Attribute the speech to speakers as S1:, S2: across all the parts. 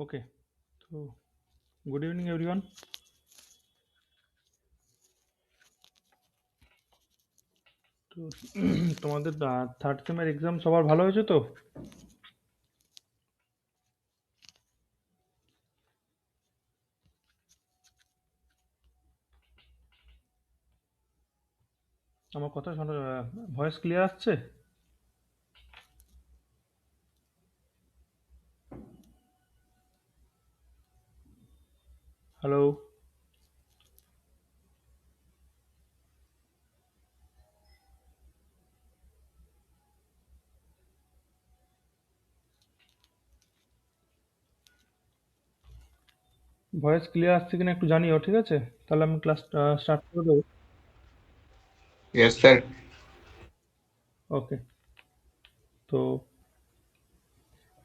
S1: ওকে। তো good evening everyone. তো তোমাদের থার্ড সেমের এক্সাম সবার ভালো হয়েছে তো? আমার কথা শোনা, ভয়েস ক্লিয়ার আসছে? হ্যালো? ভয়েস ক্লিয়ার আসছে কিনা একটু জানিও, ঠিক আছে? তাহলে আমি ক্লাস স্টার্ট করে দেবো।
S2: Yes, sir.
S1: ওকে। তো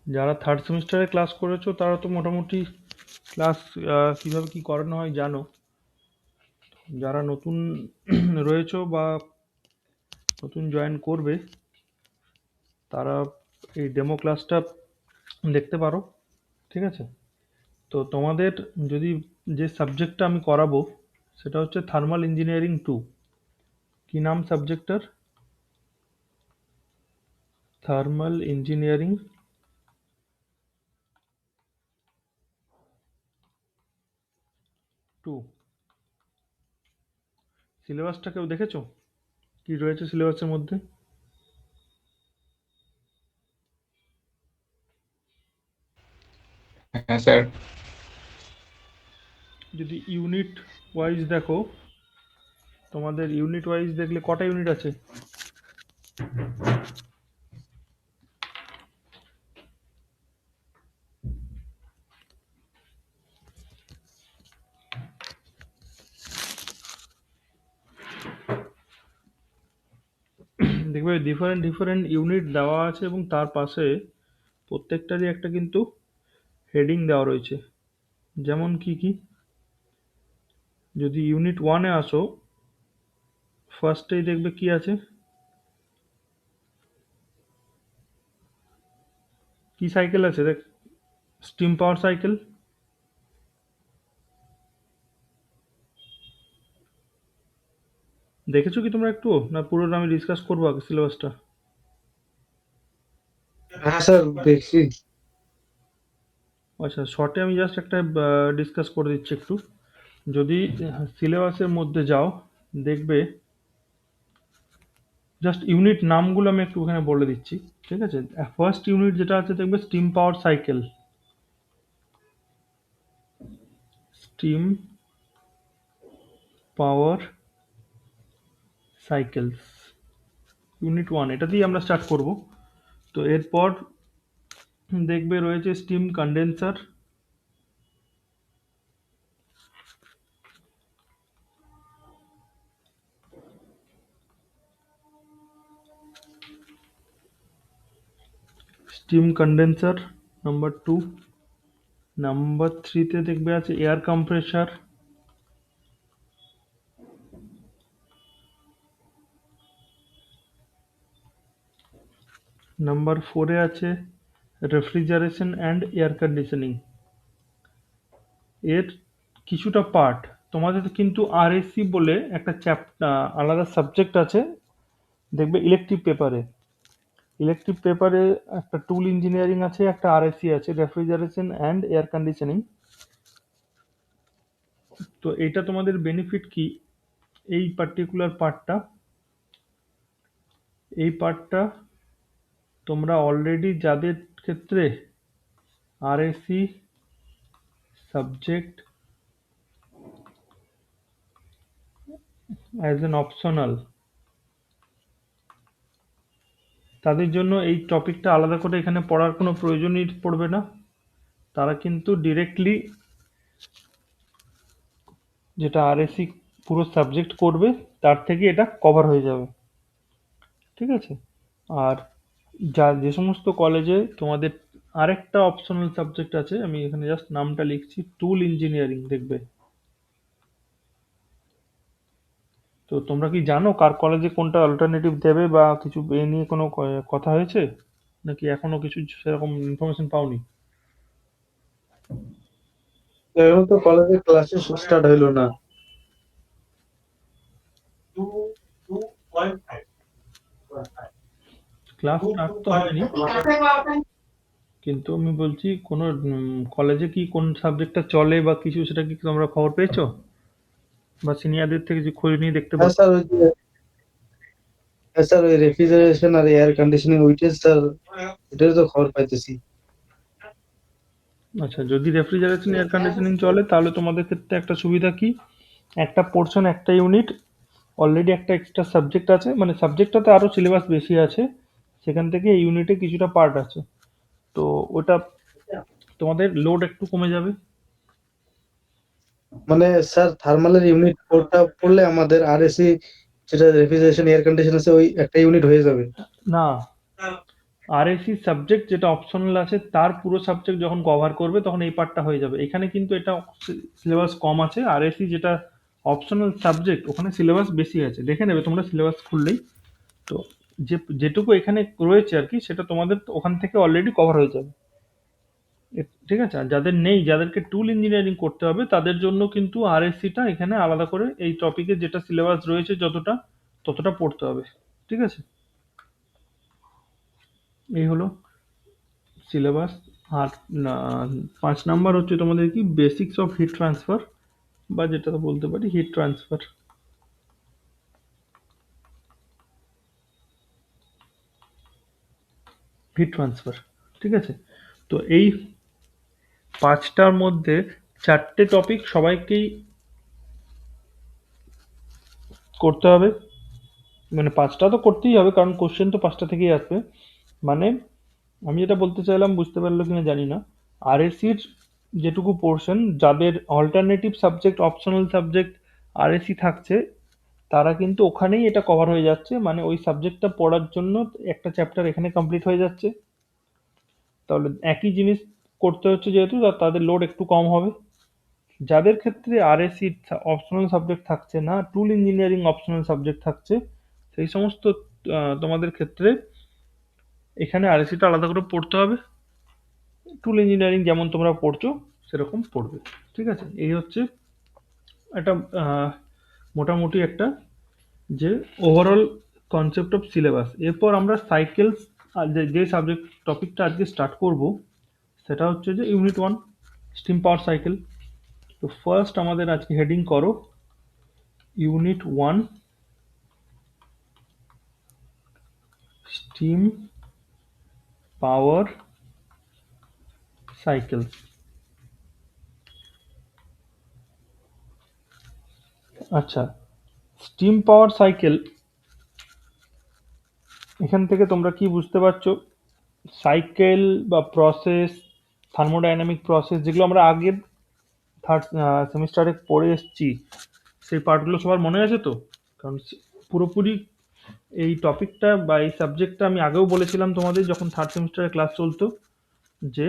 S1: যারা থার্ড সেমিস্টারে ক্লাস করেছো তারা তো মোটামুটি ক্লাস কীভাবে কী করানো হয় জানো। যারা নতুন রয়েছো বা নতুন জয়েন করবে তারা এই ডেমো ক্লাসটা দেখতে পারো, ঠিক আছে? তো তোমাদের যদি যে সাবজেক্টটা আমি করাবো সেটা হচ্ছে থার্মাল ইঞ্জিনিয়ারিং 2। কি নাম সাবজেক্টটার? Thermal engineering 2। সিলেবাসটা কেউ দেখেছো কি রয়েছে সিলেবাসের মধ্যে?
S2: Yes, sir.
S1: যদি ইউনিট ওয়াইজ দেখো, তোমাদের ইউনিট ওয়াইজ দেখলে কটা ইউনিট আছে? দেখবে ডিফারেন্ট ডিফারেন্ট ইউনিট দেওয়া আছে এবং তার পাশে প্রত্যেকটারই একটা কিন্তু হেডিং দেওয়া রয়েছে। যেমন কি কি, যদি ইউনিট ওয়ানে আসো, ফার্স্টেই দেখবে কি আছে, কি সাইকেল আছে দেখ, স্টিম পাওয়ার সাইকেল। দেখেছো কি তোমরা একটু, না পুরোটা আমি ডিসকাস করবো আগে সিলেবাসটা?
S3: হ্যাঁ স্যার, দেখছি।
S1: আচ্ছা, শর্টে আমি জাস্ট একটা ডিসকাস করে দিচ্ছি একটু। যদি সিলেবাসের মধ্যে যাও দেখবে, জাস্ট ইউনিট নামগুলো আমি একটু ওখানে বলে দিচ্ছি, ঠিক আছে? ফার্স্ট ইউনিট যেটা আছে দেখবে steam power cycle. Steam power cycles, unit one, এটা দিয়ে আমরা স্টার্ট করব। তো এরপর দেখবে রয়েছে steam condenser, steam condenser number two. Number থ্রিতে দেখবে আছে এয়ার কম্প্রেসার। নাম্বার ফোরে আছে রেফ্রিজারেশন অ্যান্ড এয়ার কন্ডিশনিং। এর কিছুটা পার্ট তোমাদের কিন্তু আরএসসি বলে একটা চ্যাপ্টার, আলাদা সাবজেক্ট আছে দেখবে ইলেকটিভ পেপারে। ইলেকটিভ পেপারে একটা টুল ইঞ্জিনিয়ারিং আছে, একটা আরএসসি আছে, রেফ্রিজারেশন অ্যান্ড এয়ার কন্ডিশনিং। তো এটা তোমাদের বেনিফিট কি, এই পার্টিকুলার পার্টটা, এই পার্টটা তোমরা অলরেডি যাদের ক্ষেত্রে RSC subject as an optional, তাদের জন্য এই টপিকটা আলাদা করে এখানে পড়ার কোনো প্রয়োজনই পড়বে না। তারা কিন্তু ডিরেক্টলি যেটা আরএসসি পুরো সাবজেক্ট করবে তার থেকে এটা কভার হয়ে যাবে, ঠিক আছে? আর যে সমস্ত কলেজে তোমাদের আরেকটা অপশনাল সাবজেক্ট আছে, আমি এখানে জাস্ট নামটা লিখছি, টুল ইঞ্জিনিয়ারিং দেখবে। তো তোমরা কি জানো কার কলেজে কোনটা অল্টারনেটিভ দেবে বা কিছু এ নিয়ে কোনো কথা হয়েছে, নাকি এখনো কিছু সেরকম ইনফরমেশন পাওনি?
S3: এখন তো কলেজে ক্লাসে স্টার্ট হইলো না।
S1: ক্লাস স্টার্ট তো হয়নি, কিন্তু আমি বলছি কোনো কলেজে কি কোন সাবজেক্টটা চলে বা কিছু, সেটা কি তোমরা খবর পেয়েছো? বা সিনিয়রদের থেকে যে খোঁজ নিয়ে দেখতে
S3: হ্যাঁ
S1: পারো?
S3: স্যার, ওই রেফ্রিজারেশন আর এয়ার কন্ডিশনিং ওইটা স্যার, এটার তো খবর পাইতেছি।
S1: আচ্ছা, যদি রেফ্রিজারেশন এয়ার কন্ডিশনিং চলে তাহলে তোমাদের ক্ষেত্রে একটা সুবিধা কি, একটা পোর্শন একটা ইউনিট অলরেডি একটা এক্সট্রা সাবজেক্ট আছে, মানে সাবজেক্টটাতে আরও সিলেবাস বেশি আছে, সেখান থেকে এই ইউনিটে কিছুটা পার্ট আছে। তো ওটা তোমাদের লোড একটু কমে যাবে।
S3: মানে স্যার থার্মালের ইউনিট 4টা পড়লে আমাদের আরএসি, যেটা রেফ্রিজারেশন এয়ার কন্ডিশন আছে, ওই একটা ইউনিট হয়ে যাবে।
S1: না, আরএসসি সাবজেক্ট যেটা অপশনাল আছে তার পুরো সাবজেক্ট যখন কভার করবে তখন এই পার্টটা হয়ে যাবে। এখানে কিন্তু এটা সিলেবাস কম আছে, আরএসসি যেটা অপশনাল সাবজেক্ট ওখানে সিলেবাস বেশি আছে, দেখে নেবে তোমরা সিলেবাস খুললেই। তো যেটুকু এখানে রয়েছে আর কি, সেটা তোমাদের ওখান থেকে অলরেডি কভার হয়ে যাবে। ঠিক আছে, আর যাদের নেই, যাদেরকে টুল ইঞ্জিনিয়ারিং করতে হবে তাদের জন্য কিন্তু আরএসসিটা এখানে আলাদা করে এই টপিকে যেটা সিলেবাস রয়েছে যতটা, ততটা পড়তে হবে। ঠিক আছে, এই হলো সিলেবাস। আর 5 নাম্বার হচ্ছে তোমাদের কি বেসিক্স অফ হিট ট্রান্সফার, বা যেটা বলতে পারি হিট ট্রান্সফার। হিট ট্রান্সফার, ঠিক আছে। তো এই 5টার মধ্যে 4টে টপিক সবাইকেই করতে হবে, মানে 5টা তো করতেই হবে কারণ কোশ্চেন তো 5টা থেকেই আসবে। মানে আমি যেটা বলতে চাইলাম বুঝতে পারলো কিনা জানি না, আরএসসির যেটুকু পোর্শন, যাদের alternative subject optional subject RSC থাকছে, তারা কিন্তু ওখানেই এটা কভার হয়ে যাচ্ছে, মানে ওই সাবজেক্টটা পড়ার জন্য একটা চ্যাপ্টার এখানে কমপ্লিট হয়ে যাচ্ছে। তাহলে একই জিনিস করতে হচ্ছে যেহেতু, তাদের লোড একটু কম হবে। যাদের ক্ষেত্রে আরএসসি অপশনাল সাবজেক্ট থাকছে না, টুল ইঞ্জিনিয়ারিং অপশনাল সাবজেক্ট থাকছে, সেই সমস্ত তোমাদের ক্ষেত্রে এখানে আরএসসিটা আলাদা করে পড়তে হবে। টুল ইঞ্জিনিয়ারিং যেমন তোমরা পড়ছো সেরকম পড়বে। ঠিক আছে, এই হচ্ছে একটা মোটামুটি একটা যে ওভারঅল কনসেপ্ট অফ সিলেবাস। এরপর আমরা সাইকেলস, যে সাবজেক্ট টপিকটা আজকে স্টার্ট করব সেটা হচ্ছে যে ইউনিট 1 স্টিম পাওয়ার সাইকেল। তো ফার্স্ট আমাদের আজকে হেডিং করো ইউনিট 1 স্টিম পাওয়ার সাইকেল। আচ্ছা, স্টিম পাওয়ার সাইকেল, এখান থেকে তোমরা কি বুঝতে পারছো? সাইকেল বা প্রসেস, থার্মোডাইনামিক প্রসেস, যেগুলো আমরা আগের থার্ড সেমিস্টারে পড়ে এসেছি, সেই পার্টগুলো সবার মনে আছে তো? কারণ পুরোপুরি এই টপিকটা বা এই সাবজেক্টটা আমি আগেও বলেছিলাম তোমাদের যখন থার্ড সেমিস্টারে ক্লাস চলতো, যে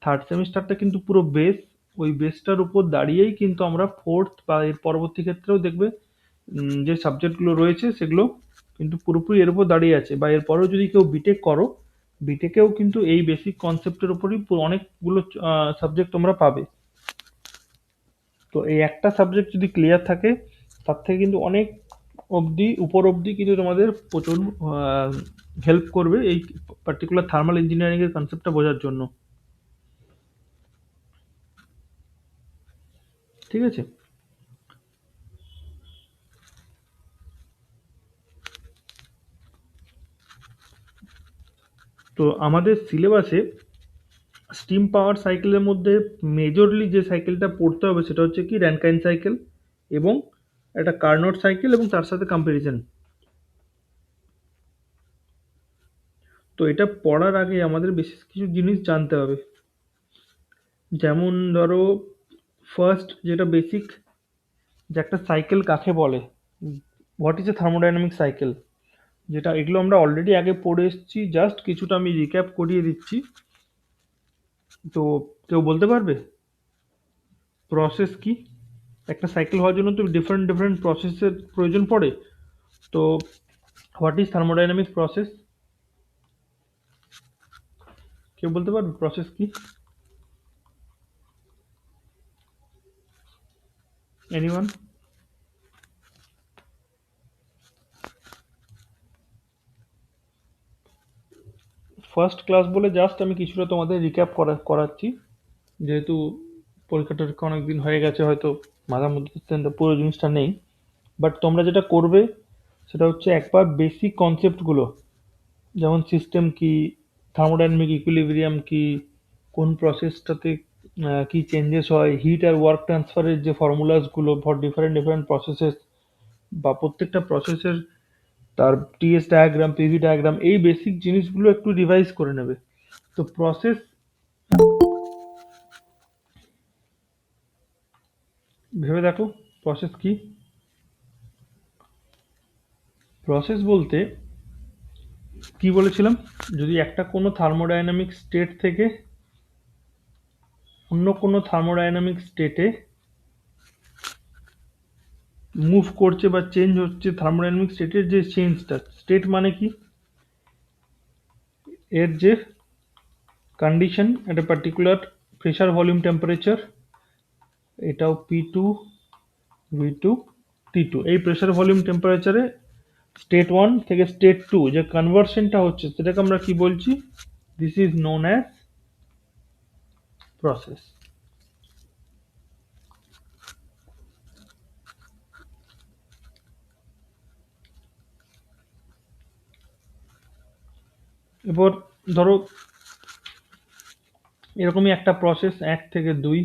S1: থার্ড সেমিস্টারটা কিন্তু পুরো বেস, ওই বেসটার উপর দাঁড়িয়েই কিন্তু আমরা ফোর্থ বা এর পরবর্তী ক্ষেত্রেও দেখবে যে সাবজেক্টগুলো রয়েছে সেগুলো কিন্তু পুরোপুরি এর উপর দাঁড়িয়ে আছে। বা এরপরেও যদি কেউ বিটেক করো, বিটেকেও কিন্তু এই বেসিক কনসেপ্টের উপরই অনেকগুলো সাবজেক্ট তোমরা পাবে। তো এই একটা সাবজেক্ট যদি ক্লিয়ার থাকে, তার থেকে কিন্তু অনেক অবধি, উপর অবধি কিন্তু তোমাদের প্রচুর হেল্প করবে এই পার্টিকুলার থার্মাল ইঞ্জিনিয়ারিং এর কনসেপ্টটা বোঝার জন্য। ঠিক আছে, তো আমাদের সিলেবাসে স্টিম পাওয়ার সাইকেলের মধ্যে মেজরলি যে সাইকেলটা পড়তে হবে সেটা হচ্ছে কি র্যানকাইন সাইকেল, এবং একটা কার্নোট সাইকেল, এবং তার সাথে কম্পারিজন। তো এটা পড়ার আগে আমাদের বিশেষ কিছু জিনিস জানতে হবে। যেমন ধরো, ফার্স্ট যেটা বেসিক, যে একটা সাইকেল কাকে বলে, what is a thermodynamic cycle, যেটা এগুলো আমরা অলরেডি আগে পড়ে এসেছি, জাস্ট কিছুটা আমি রিক্যাপ করিয়ে দিচ্ছি। তো কেউ বলতে পারবে প্রসেস কি? একটা সাইকেল হওয়ার জন্য তো ডিফারেন্ট ডিফারেন্ট প্রসেসের প্রয়োজন পড়ে। তো হোয়াট ইজ থার্মোডাইনামিক প্রসেস? কেউ বলতে পারবে প্রসেস কি? এনিওয়ান? ফার্স্ট ক্লাস বলে জাস্ট আমি কিছুটা তোমাদের রিক্যাপ করাচ্ছি, যেহেতু পরীক্ষা টরীক্ষা অনেক দিন হয়ে গেছে, হয়তো মাথার মধ্যে পুরো জিনিসটা নেই। বাট তোমরা যেটা করবে সেটা হচ্ছে একবার বেসিক কনসেপ্টগুলো, যেমন সিস্টেম কি, থার্মোডাইনামিক ইকুইলিব্রিয়াম কি, কোন প্রসেসটাতে কি চেঞ্জেস হয়, হিট আর ওয়ার্ক ট্রান্সফারের যে ফর্মুলাসগুলো ফর ডিফারেন্ট ডিফারেন্ট প্রসেসেস, বা প্রত্যেকটা প্রসেসের তার টিএস ডায়াগ্রাম, পিভি ডায়াগ্রাম, এই বেসিক জিনিসগুলো একটু রিভাইজ করে নেবে। তো প্রসেস, ভেবে দেখো প্রসেস কি। প্রসেস বলতে কি বলেছিলাম, যদি একটা কোনো থার্মোডাইনামিক স্টেট থেকে অন্য কোনো থার্মোডাইনামিক স্টেটে মুভ করছে বা চেঞ্জ হচ্ছে, থার্মোডাইনামিক স্টেটের যে চেঞ্জটা, স্টেট মানে কি, এর যে কন্ডিশন, একটা পার্টিকুলার প্রেশার, ভলিউম, টেম্পারেচার, এটাও P2 V2 T2, এই প্রেশার, ভলিউম, টেম্পারেচারে স্টেট 1 থেকে স্টেট 2 যে কনভার্সনটা হচ্ছে সেটাকে আমরা কি বলছি, this is known as process. এরপর ধরো এরকমই একটা প্রসেস 1 থেকে 2,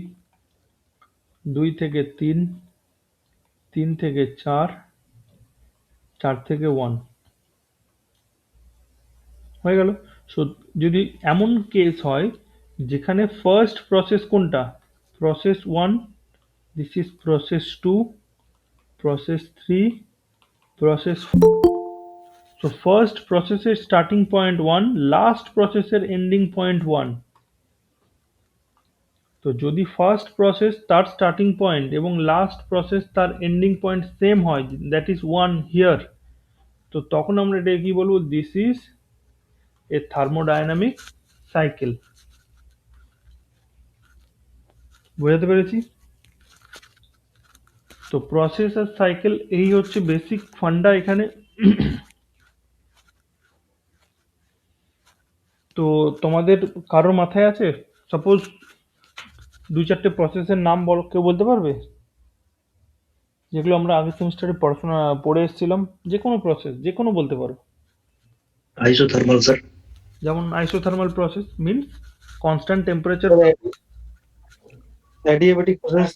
S1: 2 থেকে 3, 3 থেকে 4, 4 থেকে 1 হয়ে গেল। সো যদি এমন কেস হয় যেখানে ফার্স্ট প্রসেস কোনটা, process 1, this is process 2, process 3, process, so first প্রসেসের স্টার্টিং পয়েন্ট 1, লাস্ট প্রসেসের এন্ডিং পয়েন্ট 1। তো যদি ফার্স্ট প্রসেস তার স্টার্টিং পয়েন্ট এবং লাস্ট প্রসেস তার এন্ডিং পয়েন্ট সেম হয়, দ্যাট ইজ 1 হিয়ার, তো তখন আমরা এটাকে কি বলবো, this is a thermodynamic cycle. বোঝাতে পেরেছি? তো প্রসেস আর সাইকেল এই হচ্ছে বেসিক ফান্ডা এখানে। তো তোমাদের কারোর মাথায় আছে, সাপোজ 2-4টে প্রসেসের নাম কেউ বলতে পারবে, যেগুলো আমরা আগের সেমিস্টারে পড়াশোনা পড়ে এসেছিলাম? যে কোনো প্রসেস, যে কোনো বলতে পারো।
S4: Isothermal sir.
S1: যেমন isothermal process means constant temperature.
S3: Adiabatic process,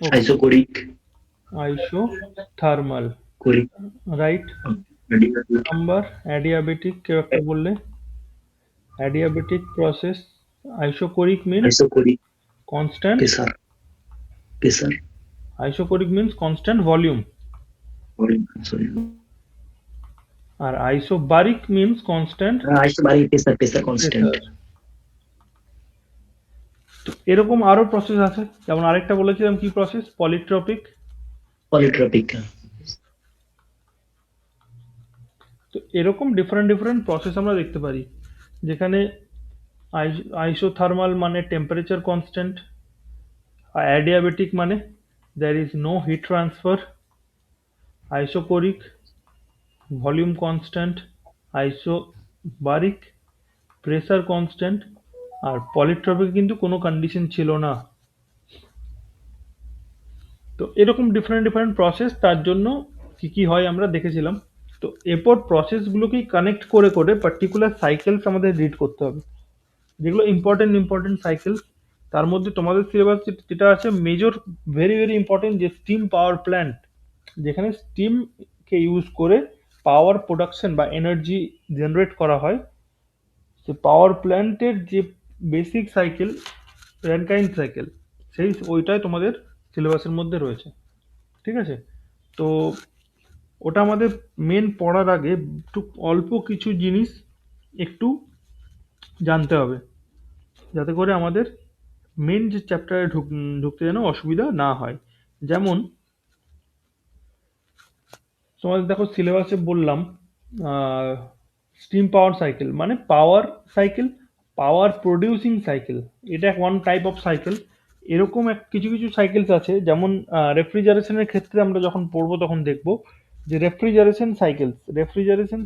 S4: isochoric,
S1: isothermal,
S4: choric,
S1: right. Number adiabatic, কেউ একটা বললে, adiabatic process. Isochoric means
S4: isochoric,
S1: constant,
S4: pressure, pressure,
S1: isochoric means constant volume,
S4: sorry,
S1: আর isobaric means constant
S4: isobaric, pressure, pressure constant.
S1: Pressure. তো এরকম আরো process আছে, যেমন আরেকটা বলেছিলাম কি প্রসেস, পলিট্রপিক।
S4: পলিট্রপিক,
S1: তো এরকম ডিফারেন্ট ডিফারেন্ট প্রসেস আমরা দেখতে পারি, যেখানে আইসোথার্মাল মানে টেম্পারেচার কনস্ট্যান্ট, অ্যাডিয়াবেটিক মানে there is no heat transfer, isochoric volume constant, isobaric pressure constant, আর পলিট্রপিক কিন্তু কোনো কন্ডিশন ছিল না। তো এরকম ডিফারেন্ট ডিফারেন্ট প্রসেস, তার জন্য কি কি হয় আমরা দেখেছিলাম। তো এরপর প্রসেসগুলোকেই কানেক্ট করে করে পার্টিকুলার সাইকেলস আমাদের রিড করতে হবে, যেগুলো ইম্পর্টেন্ট সাইকেল। তার মধ্যে তোমাদের সিলেবাস যেটা আছে মেজর, ভেরি ভেরি ইম্পর্টেন্ট, যে স্টিম পাওয়ার প্ল্যান্ট, যেখানে স্টিমকে ইউজ করে পাওয়ার প্রোডাকশন বা এনার্জি জেনারেট করা হয়, সে পাওয়ার প্ল্যান্টের যে বেসিক সাইকেল, র্যানকাইন সাইকেল, ওইটাই তোমাদের সিলেবাসের মধ্যে রয়েছে। ঠিক আছে? তো ওটা আমাদের মেন পড়ার আগে একটু অল্প কিছু জিনিস একটু জানতে হবে, যাতে করে আমাদের মেন যে চ্যাপ্টারে ঢুকতে যেন অসুবিধা না হয়। যেমন তোমাদের দেখো সিলেবাসে বললাম স্টিম পাওয়ার সাইকেল মানে পাওয়ার সাইকেল, পাওয়ার প্রডিউসিং সাইকেল, এটা ওয়ান টাইপ অফ সাইকেল। এরকম কিছু কিছু সাইকেলস আছে, যেমন রেফ্রিজারেশনের ক্ষেত্রে আমরা যখন পড়বো তখন দেখব যে রেফ্রিজারেশন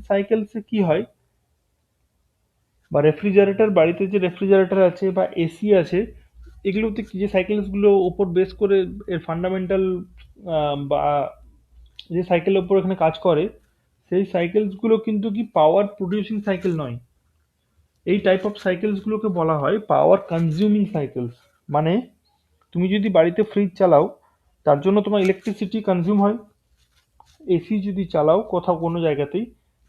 S1: সাইকেলসে কি হয়, বা রেফ্রিজারেটর, বাড়িতে যে রেফ্রিজারেটর আছে বা এসি আছে, এগুলোতে যে সাইকেলসগুলো ওপর বেস করে এর ফান্ডামেন্টাল বা যে সাইকেলের ওপর এখানে কাজ করে, সেই সাইকেলসগুলো কিন্তু কি পাওয়ার প্রডিউসিং সাইকেল নয়। এই টাইপ অফ সাইকেলসগুলোকে বলা হয় পাওয়ার কনজিউমিং সাইকেলস। মানে তুমি যদি বাড়িতে ফ্রিজ চালাও, তার জন্য তোমার ইলেকট্রিসিটি কনজিউম হয়। এসি যদি চালাও কোথাও কোনো জায়গাতেই,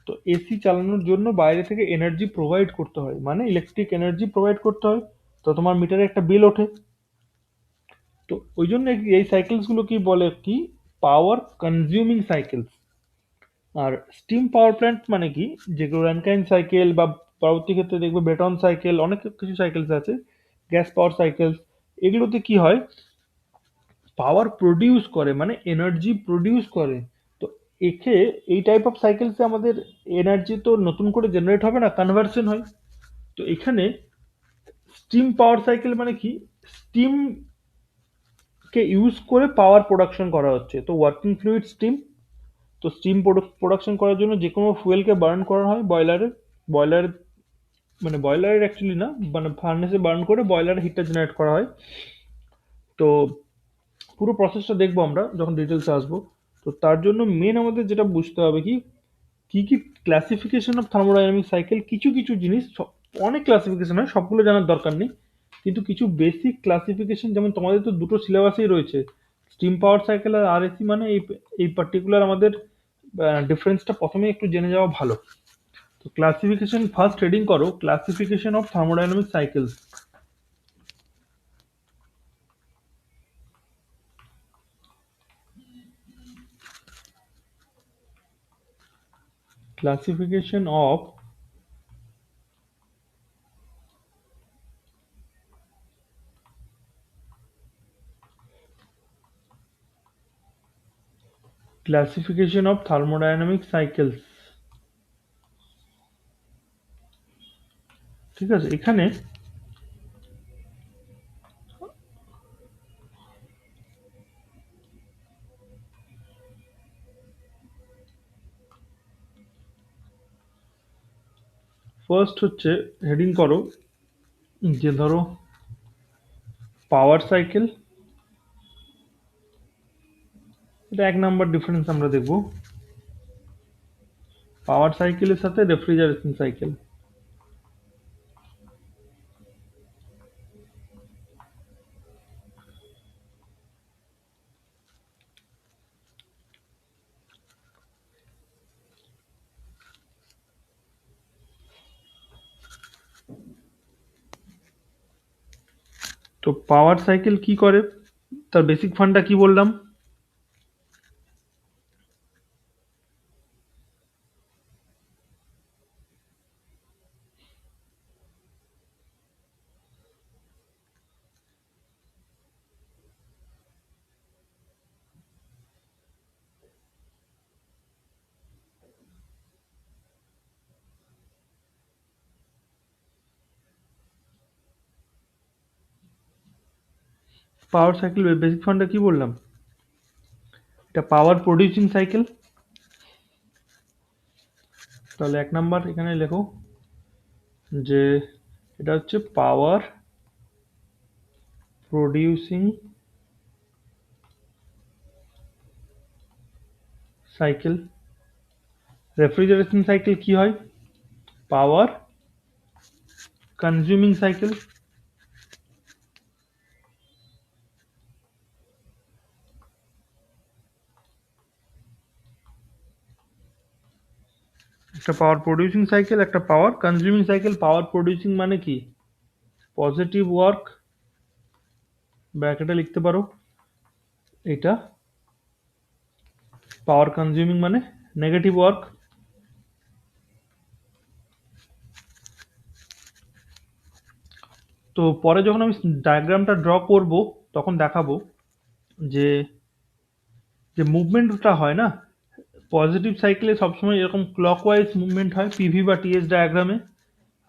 S1: তো এসি চালানোর জন্য বাইরে থেকে এনার্জি প্রোভাইড করতে হয়, মানে ইলেকট্রিক এনার্জি প্রোভাইড করতে হয়, তো তোমার মিটারে একটা বিল ওঠে। তো ওই জন্য এই সাইকেলসগুলো কি বলে, কি পাওয়ার কনজিউমিং সাইকেলস। আর স্টিম পাওয়ার প্ল্যান্ট মানে কি, যেগুলো র্যানকাইন সাইকেল বা পরবর্তী ক্ষেত্রে দেখবে ব্রেটন সাইকেল, অনেক কিছু সাইকেলস আছে, গ্যাস পাওয়ার সাইকেলস, এগুলোতে কি হয়, পাওয়ার প্রডিউস করে, মানে এনার্জি প্রডিউস করে। তো এই টাইপ অফ সাইকেলসে আমাদের এনার্জি তো নতুন করে জেনারেট হবে না, কনভার্সন হয়। তো এখানে স্টিম পাওয়ার সাইকেল মানে কি, স্টিম কে ইউজ করে পাওয়ার প্রোডাকশন করা হচ্ছে। তো ওয়ার্কিং ফ্লুইড স্টিম, তো স্টিম প্রোডাকশন করার জন্য যে কোনো ফুয়েলকে বার্ন করা হয় বয়লার মানে বয়লারের অ্যাকচুয়ালি না, মানে ফার্নেসে বার্ন করে বয়লারে হিটটা জেনারেট করা হয়। তো পুরো প্রসেসটা দেখবো আমরা যখন ডিটেলসে আসবো। তো তার জন্য মেন আমাদের যেটা বুঝতে হবে কি কি কি ক্লাসিফিকেশন অফ থার্মোডাইনামিক সাইকেল, কিছু কিছু জিনিস, অনেক ক্লাসিফিকেশন হয়, সবগুলো জানার দরকার নেই, কিন্তু কিছু বেসিক ক্লাসিফিকেশন, যেমন তোমাদের তো দুটো সিলেবাসেই রয়েছে, স্টিম পাওয়ার সাইকেল আর আরএসি, মানে এই পার্টিকুলার আমাদের ডিফারেন্সটা প্রথমে একটু জেনে যাওয়া ভালো। তো ক্লাসিফিকেশন ফার্স্ট হেডিং করো, classification of thermodynamic cycles. Classification of thermodynamic cycles। ঠিক আছে, এখানে ফার্স্ট হচ্ছে হেডিং করো যে ধরো পাওয়ার সাইকেল, এটা এক নাম্বার ডিফারেন্স আমরা দেখব, পাওয়ার সাইকেলের সাথে রেফ্রিজারেশন সাইকেল। তো পাওয়ার সাইকেল কি করে, তার বেসিক ফান্ডা কি বললাম, পাওয়ার সাইকেল বেসিক ফান্ডা কি বললাম, এটা পাওয়ার প্রডিউসিং সাইকেল। তাহলে এক নাম্বার এখানে লেখো যে এটা হচ্ছে পাওয়ার প্রডিউসিং সাইকেল। রেফ্রিজারেশন সাইকেল কি হয়, পাওয়ার কনজিউমিং সাইকেল। একটা পাওয়ার প্রডিউসিং সাইকেল, একটা পাওয়ার কনজিউমিং সাইকেল। পাওয়ার প্রডিউসিং মানে কি, পজিটিভ ওয়ার্ক, ব্র্যাকেটে লিখতে পারো এটা, পাওয়ার কনজিউমিং মানে নেগেটিভ ওয়ার্ক। তো পরে যখন আমি ডায়াগ্রামটা ড্র করব তখন দেখাবো যে যে মুভমেন্টটা হয় না, পজিটিভ সাইকেলে সবসময় এরকম ক্লকওয়াইজ মুভমেন্ট হয় পিভি বা টিএস ডায়াগ্রামে,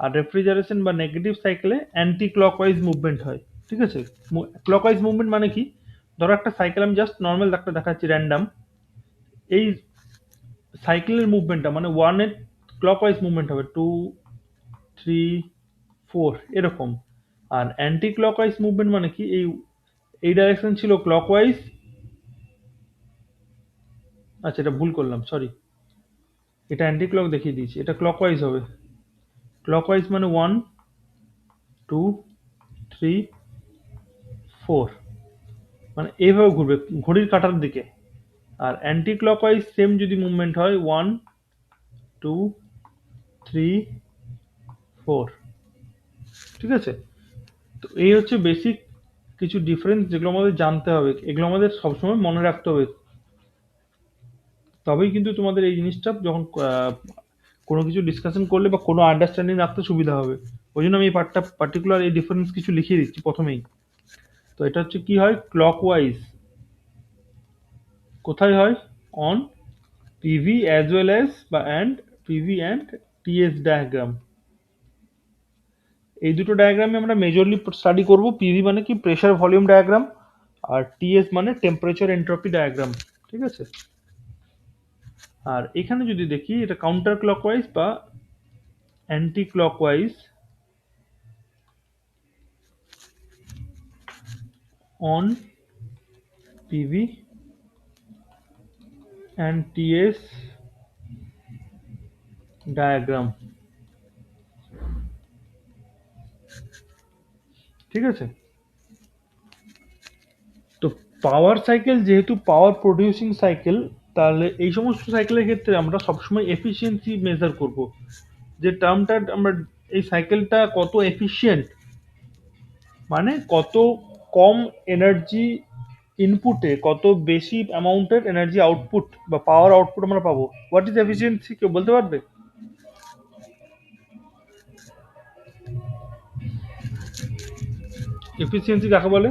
S1: আর রেফ্রিজারেশন বা নেগেটিভ সাইকেলে অ্যান্টি ক্লকওয়াইজ মুভমেন্ট হয়। ঠিক আছে? ক্লকওয়াইজ মুভমেন্ট মানে কি, ধরো একটা সাইকেল আমি জাস্ট নর্মাল একটা দেখাচ্ছি র্যান্ডাম, এই সাইকেলের মুভমেন্টটা মানে ওয়ানের ক্লকওয়াইজ মুভমেন্ট হবে 2 3 4 এরকম। আর অ্যান্টি ক্লকওয়াইজ মুভমেন্ট মানে কি, এই ডাইরেকশন ছিল ক্লকওয়াইজ, আচ্ছা এটা ভুল করলাম, সরি, এটা অ্যান্টি ক্লক দেখিয়ে দিয়েছি, এটা ক্লকওয়াইজ হবে। ক্লকওয়াইজ মানে 1 2 3 4, মানে এইভাবে ঘুরবে ঘড়ির কাঁটার দিকে। আর অ্যান্টি ক্লকওয়াইজ সেম যদি মুভমেন্ট হয় 1 2 3 4, ঠিক আছে? তো এই হচ্ছে বেসিক কিছু ডিফারেন্স যেগুলো আমাদের জানতে হবে, এগুলো আমাদের সবসময় মনে রাখতে হবে, তবেই কিন্তু তোমাদের এই জিনিসটা যখন কোনো কিছু ডিসকাশন করলে বা কোনো আন্ডারস্ট্যান্ডিং রাখতে সুবিধা হবে। ওই জন্য আমি এই পার্টটা পার্টিকুলার এই ডিফারেন্স কিছু লিখিয়ে দিচ্ছি প্রথমেই। তো এটা হচ্ছে কি হয়, ক্লকওয়াইজ কোথায় হয়, on PV as well as বা and PV and TS diagram. এই দুটো ডায়াগ্রামে আমরা মেজরলি স্টাডি করব। পিভি মানে কি, প্রেসার ভলিউম ডায়াগ্রাম, আর টিএস মানে টেম্পারেচার এন্ট্রপি ডায়াগ্রাম, ঠিক আছে? আর এখানে যদি দেখি এটা কাউন্টার ক্লকওয়াইজ বা anti clockwise on PV and TS diagram, ঠিক আছে? তো পাওয়ার সাইকেল যেহেতু পাওয়ার প্রডিউসিং সাইকেল, তাহলে এই সমস্ত সাইকেলের ক্ষেত্রে আমরা সবসময় এফিসিয়েন্সি মেজার করব, যে টার্মটা আমরা, এই সাইকেলটা কত এফিশিয়েন্ট, মানে কত কম এনার্জি ইনপুটে কত বেশি অ্যামাউন্টের এনার্জি আউটপুট বা পাওয়ার আউটপুট আমরা পাবো। হোয়াট ইজ এফিসিয়েন্সি, কেউ বলতে পারবে? এফিসিয়েন্সি কাকে বলে?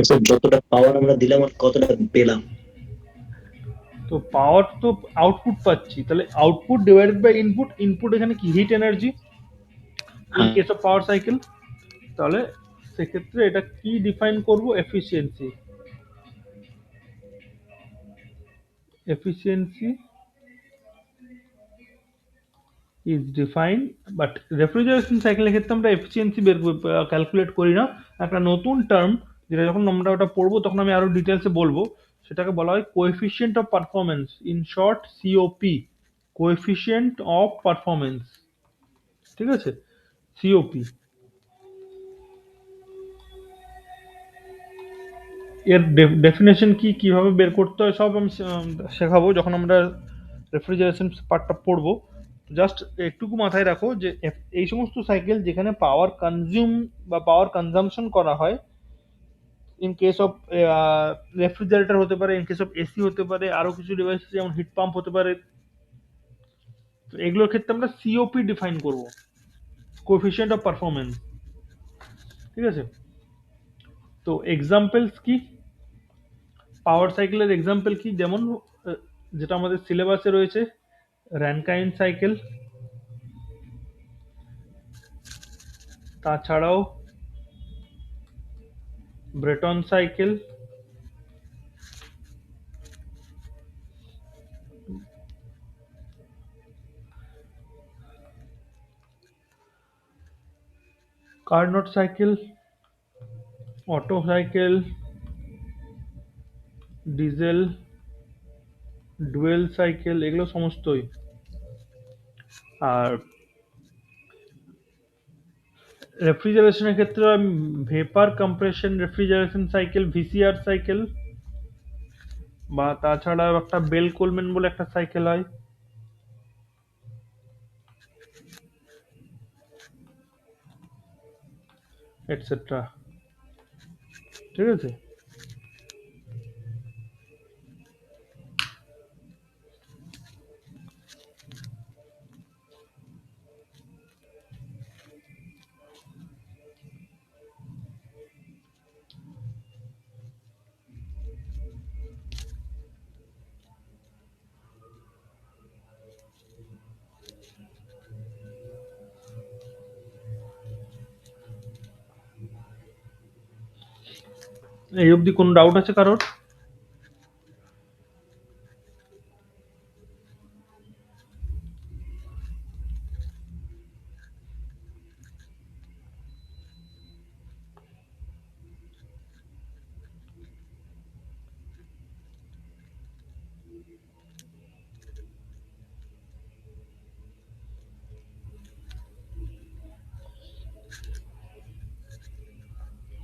S4: So, যতটা পাওয়ার আমরা দিলাম আর কতটা পেলাম।
S1: তো পাওয়ার তো আউটপুট পাচ্ছি, তাহলে output divided by input, input এখানে কি, heat energy in case of power cycle. তাহলে সেক্ষেত্রে এটা কি ডিফাইন করব, efficiency. Efficiency is define, but refrigeration সাইকেলের ক্ষেত্রে আমরা এফিসিয়েন্সি বের ক্যালকুলেট করি না। একটা নতুন টার্ম, যেটা যখন আমরা ওটা পড়বো তখন আমি আরো ডিটেলসে বলবো, সেটাকে বলা হয় coefficient of performance, in short COP, coefficient of performance, ঠিক আছে? সিওপি। এর ডেফিনেশন কি, কিভাবে বের করতে হয়, সব আমি শেখাবো যখন আমরা রেফ্রিজারেশন পার্টটা পড়বো। জাস্ট একটুকু মাথায় রাখো যে এই সমস্ত সাইকেল যেখানে পাওয়ার কনজিউম বা পাওয়ার কনজাম্পশন করা হয়, ইন কেস অফ রেফ্রিজারেটর হতে পারে, ইন কেস অফ এসি হতে পারে, আরো কিছু ডিভাইস যেমন হিট পাম্প হতে পারে, তো এগুলোর ক্ষেত্রে আমরা সিওপি ডিফাইন করব, কোএফিসিয়েন্ট অফ পারফরমেন্স, ঠিক আছে? তো এক্সাম্পলস কি, পাওয়ার সাইকেলের এক্সাম্পল কি, যেমন যেটা আমাদের সিলেবাসে রয়েছে, র্যানকাইন সাইকেল, তাছাড়াও Brayton cycle, Carnot cycle, Otto cycle, diesel, dual cycle, এগুলো সমস্তই। আর রেফ্রিজারেশনের ক্ষেত্রে vapour compression refrigeration cycle, VCR cycle, বা তাছাড়া একটা বেল কোলম্যান বলে একটা সাইকেল হয়, এটসেট্রা, ঠিক আছে? এই অবধি কোনো ডাউট আছে কারোর?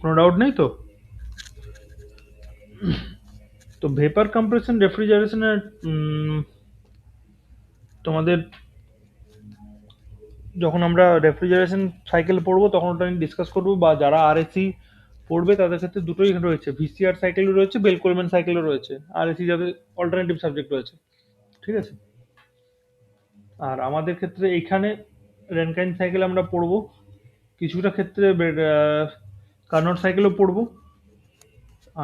S1: কোনো ডাউট নেই তো? তো ভেপার কম্প্রেশন রেফ্রিজারেশনের তোমাদের যখন আমরা রেফ্রিজারেশন সাইকেল পড়বো তখন ওটা নিয়ে ডিসকাস করবো, বা যারা আরএসি পড়বে তাদের ক্ষেত্রে দুটোই রয়েছে, ভিসিআর সাইকেলও রয়েছে, বেল কোলম্যান সাইকেলও রয়েছে, আরএসি যাদের অল্টারনেটিভ সাবজেক্ট রয়েছে, ঠিক আছে। আর আমাদের ক্ষেত্রে এইখানে রেনকাইন সাইকেল আমরা পড়বো, কিছুটা ক্ষেত্রে কার্নট সাইকেলও পড়বো।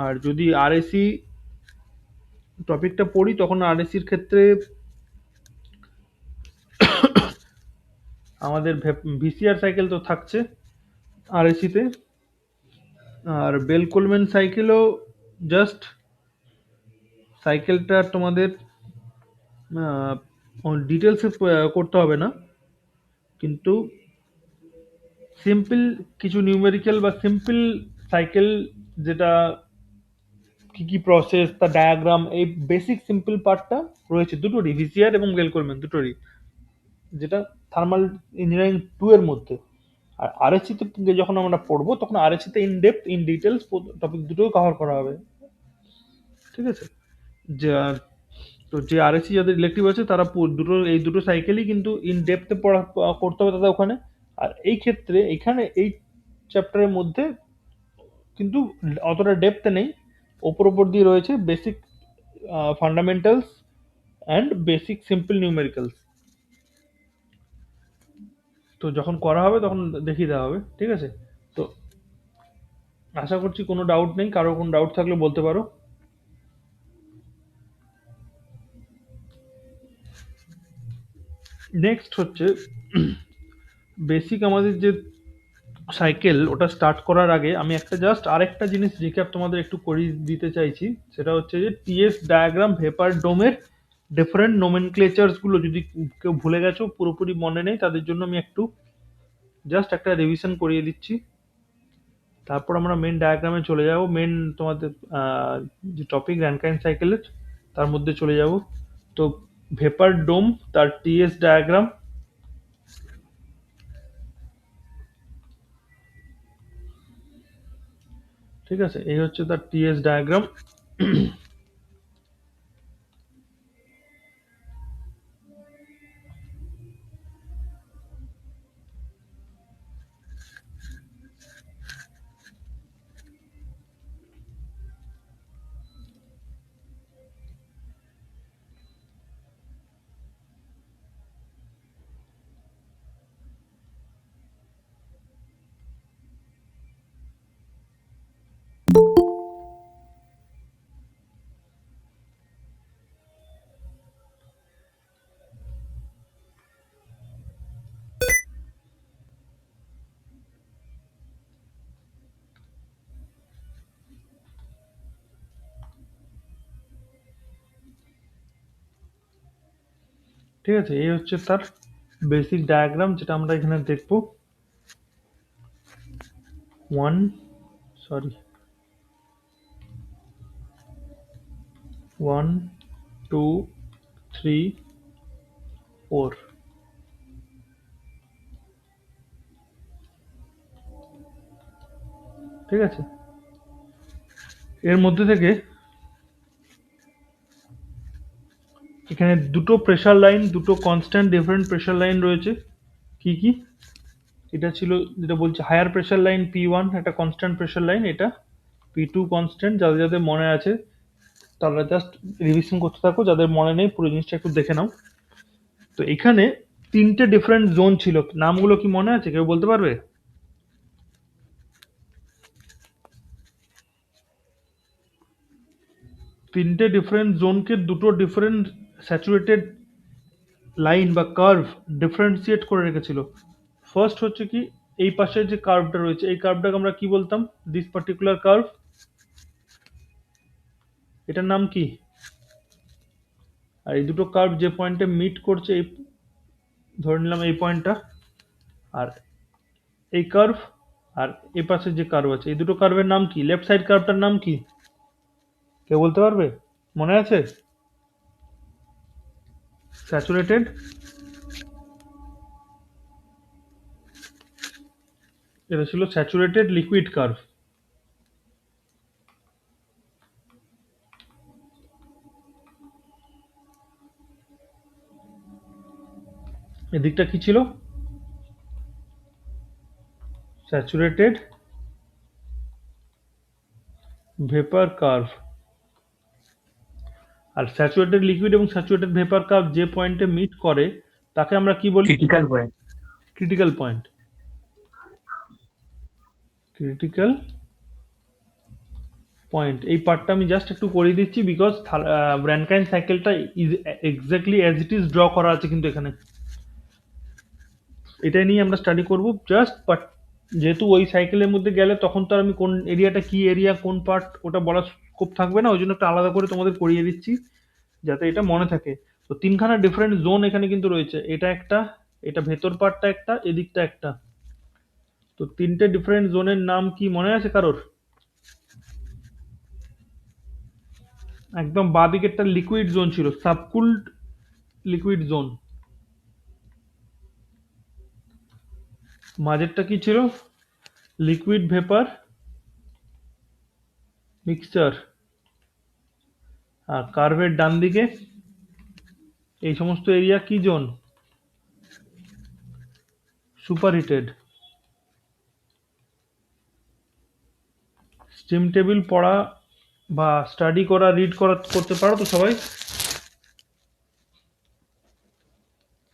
S1: আর যদি আরএসি টপিকটা পড়ি তখন আরএসির ক্ষেত্রে আমাদের ভিসিআর সাইকেল তো থাকছে আরএসিতে, আর বেল কোলম্যান সাইকেলও জাস্ট সাইকেলটা তোমাদের ডিটেলসে করতে হবে না, কিন্তু সিম্পল কিছু নিউমেরিক্যাল বা সিম্পল সাইকেল, যেটা কি কি প্রসেস, তার ডায়াগ্রাম, এই বেসিক সিম্পল পার্টটা রয়েছে দুটোরই, ভিসিআর এবং বেল কোলম্যান দুটোরই, যেটা থার্মাল ইঞ্জিনিয়ারিং 2 এর মধ্যে। আর আরএসসিতে যখন আমরা পড়বো তখন আরএসসিতে in depth in details topic দুটো কভার করা হবে, ঠিক আছে। যে তো যে আরএসসি যাদের ইলেকটিভ আছে তারা এই দুটো সাইকেলই কিন্তু ইন ডেপথে পড়া করতে হবে তাদের ওখানে। আর এই ক্ষেত্রে এখানে এই চ্যাপ্টারের মধ্যে কিন্তু অতটা ডেপথে নেই, ওপর দিয়ে রয়েছে basic fundamentals and basic simple numericals. তো যখন করা হবে তখন দেখিয়ে দেওয়া হবে, ঠিক আছে। তো আশা করছি কোনো ডাউট নেই, কারো কোনো ডাউট থাকলে বলতে পারো। নেক্সট হচ্ছে বেসিক আমাদের যে সাইকেল, ওটা স্টার্ট করার আগে আমি একটা জাস্ট আরেকটা জিনিস রিক্যাপ তোমাদের একটু করিয়ে দিতে চাইছি। সেটা হচ্ছে যে টিএস ডায়াগ্রাম ভেপার ডোমের ডিফারেন্ট নোমেনক্লেচারসগুলো যদি কেউ ভুলে গেছো, পুরোপুরি মনে নেই, তাদের জন্য আমি একটু জাস্ট একটা রিভিশন করিয়ে দিচ্ছি। তারপর আমরা মেন ডায়াগ্রামে চলে যাব, মেন তোমাদের যে টপিক র্যানকাইন সাইকেলের তার মধ্যে চলে যাব। তো ভেপার ডোম, তার টিএস ডায়াগ্রাম, ঠিক আছে, এই হচ্ছে তার টিএস ডায়াগ্রাম। ঠিক আছে, এই হচ্ছে তার বেসিক ডায়াগ্রাম, যেটা আমরা এখানে দেখব। 1 2 3 4, ঠিক আছে। এর মধ্যে থেকে এখানে দুটো প্রেসার লাইন, দুটো কনস্ট্যান্ট ডিফারেন্ট প্রেসার লাইন রয়েছে। কি কি? এটা ছিল যেটা বলছে হায়ার প্রেসার লাইন P1 একটা কনস্ট্যান্ট প্রেসার লাইন, এটা P2 কনস্ট্যান্ট। যাদের যাদের মনে আছে তারা জাস্ট রিভিশন করতে থাকো, যাদের মনে নেই পুরো জিনিসটা একটু দেখে নাও। তো এখানে তিনটে ডিফারেন্ট জোন ছিল, নামগুলো কি মনে আছে, কেউ বলতে পারবে? তিনটে ডিফারেন্ট জোনকে দুটো ডিফারেন্ট স্যাচুরেটেড লাইন বা কার্ভ ডিফারেন্সিয়েট করে রেখেছিল। ফার্স্ট হচ্ছে কি, এই পাশে যে কার্ভটা রয়েছে এই কার্ভটাকে আমরা কি বলতাম, দিস পার্টিকুলার কার্ভ এটার নাম কি? আর এই দুটো কার্ভ যে পয়েন্টে মিট করছে, এই ধরে নিলাম এই পয়েন্টটা, আর এই কার্ভ আর এই পাশে যে কার্ভ আছে, এই দুটো কার্ভের নাম কি? লেফট সাইড কার্ভটার নাম কি? কেউ বলতে পারবে? মনে আছে? স্যাচুরেটেড, এটা ছিল স্যাচুরেটেড লিকুইড কার্ভ। এদিকটা কি ছিল? Saturated vapour curve. আর স্যাচুরেটেড লিকুইড এবং স্যাচুরেটেড ভেপার কার্ভ যে পয়েন্টে মিট করে তাকে আমরা কি বলি?
S2: Critical point.
S1: Critical point. Critical point. এই পার্টটা আমি জাস্ট একটু করিয়ে দিচ্ছি বিকজ ব্র্যানকাইন সাইকেলটা is exactly as it is draw করা আছে কিন্তু এখানে। এটাই নিয়ে আমরা স্টাডি করব জাস্ট, বাট যেহেতু ওই সাইকেলের মধ্যে গেলে তখন তো আর আমি কোন এরিয়াটা কি এরিয়া কোন পার্ট ওটা বলার স্কোপ থাকবে না, ওই জন্য একটা আলাদা করে তোমাদের করিয়ে দিচ্ছি যাতে এটা মনে থাকে। তো তিনখানা ডিফারেন্ট জোন এখানে কিন্তু রয়েছে, এটা একটা, এটা ভেতর পার্টটা একটা, এদিকটা একটা। তো তিনটে ডিফারেন্ট জোনের নাম কি মনে আছে কারোর? একদম বাঁদিকেরটা লিকুইড জোন ছিল, সাবকুলড লিকুইড জোন। মাঝেরটা কি ছিল? Liquid vapour mixture. আর কার্ভের ডান দিকে এই সমস্ত এরিয়া কি জোন? সুপারহিটেড। স্টিম টেবিল পড়া বা স্টাডি করা, রিড করা করতে পারো তো সবাই?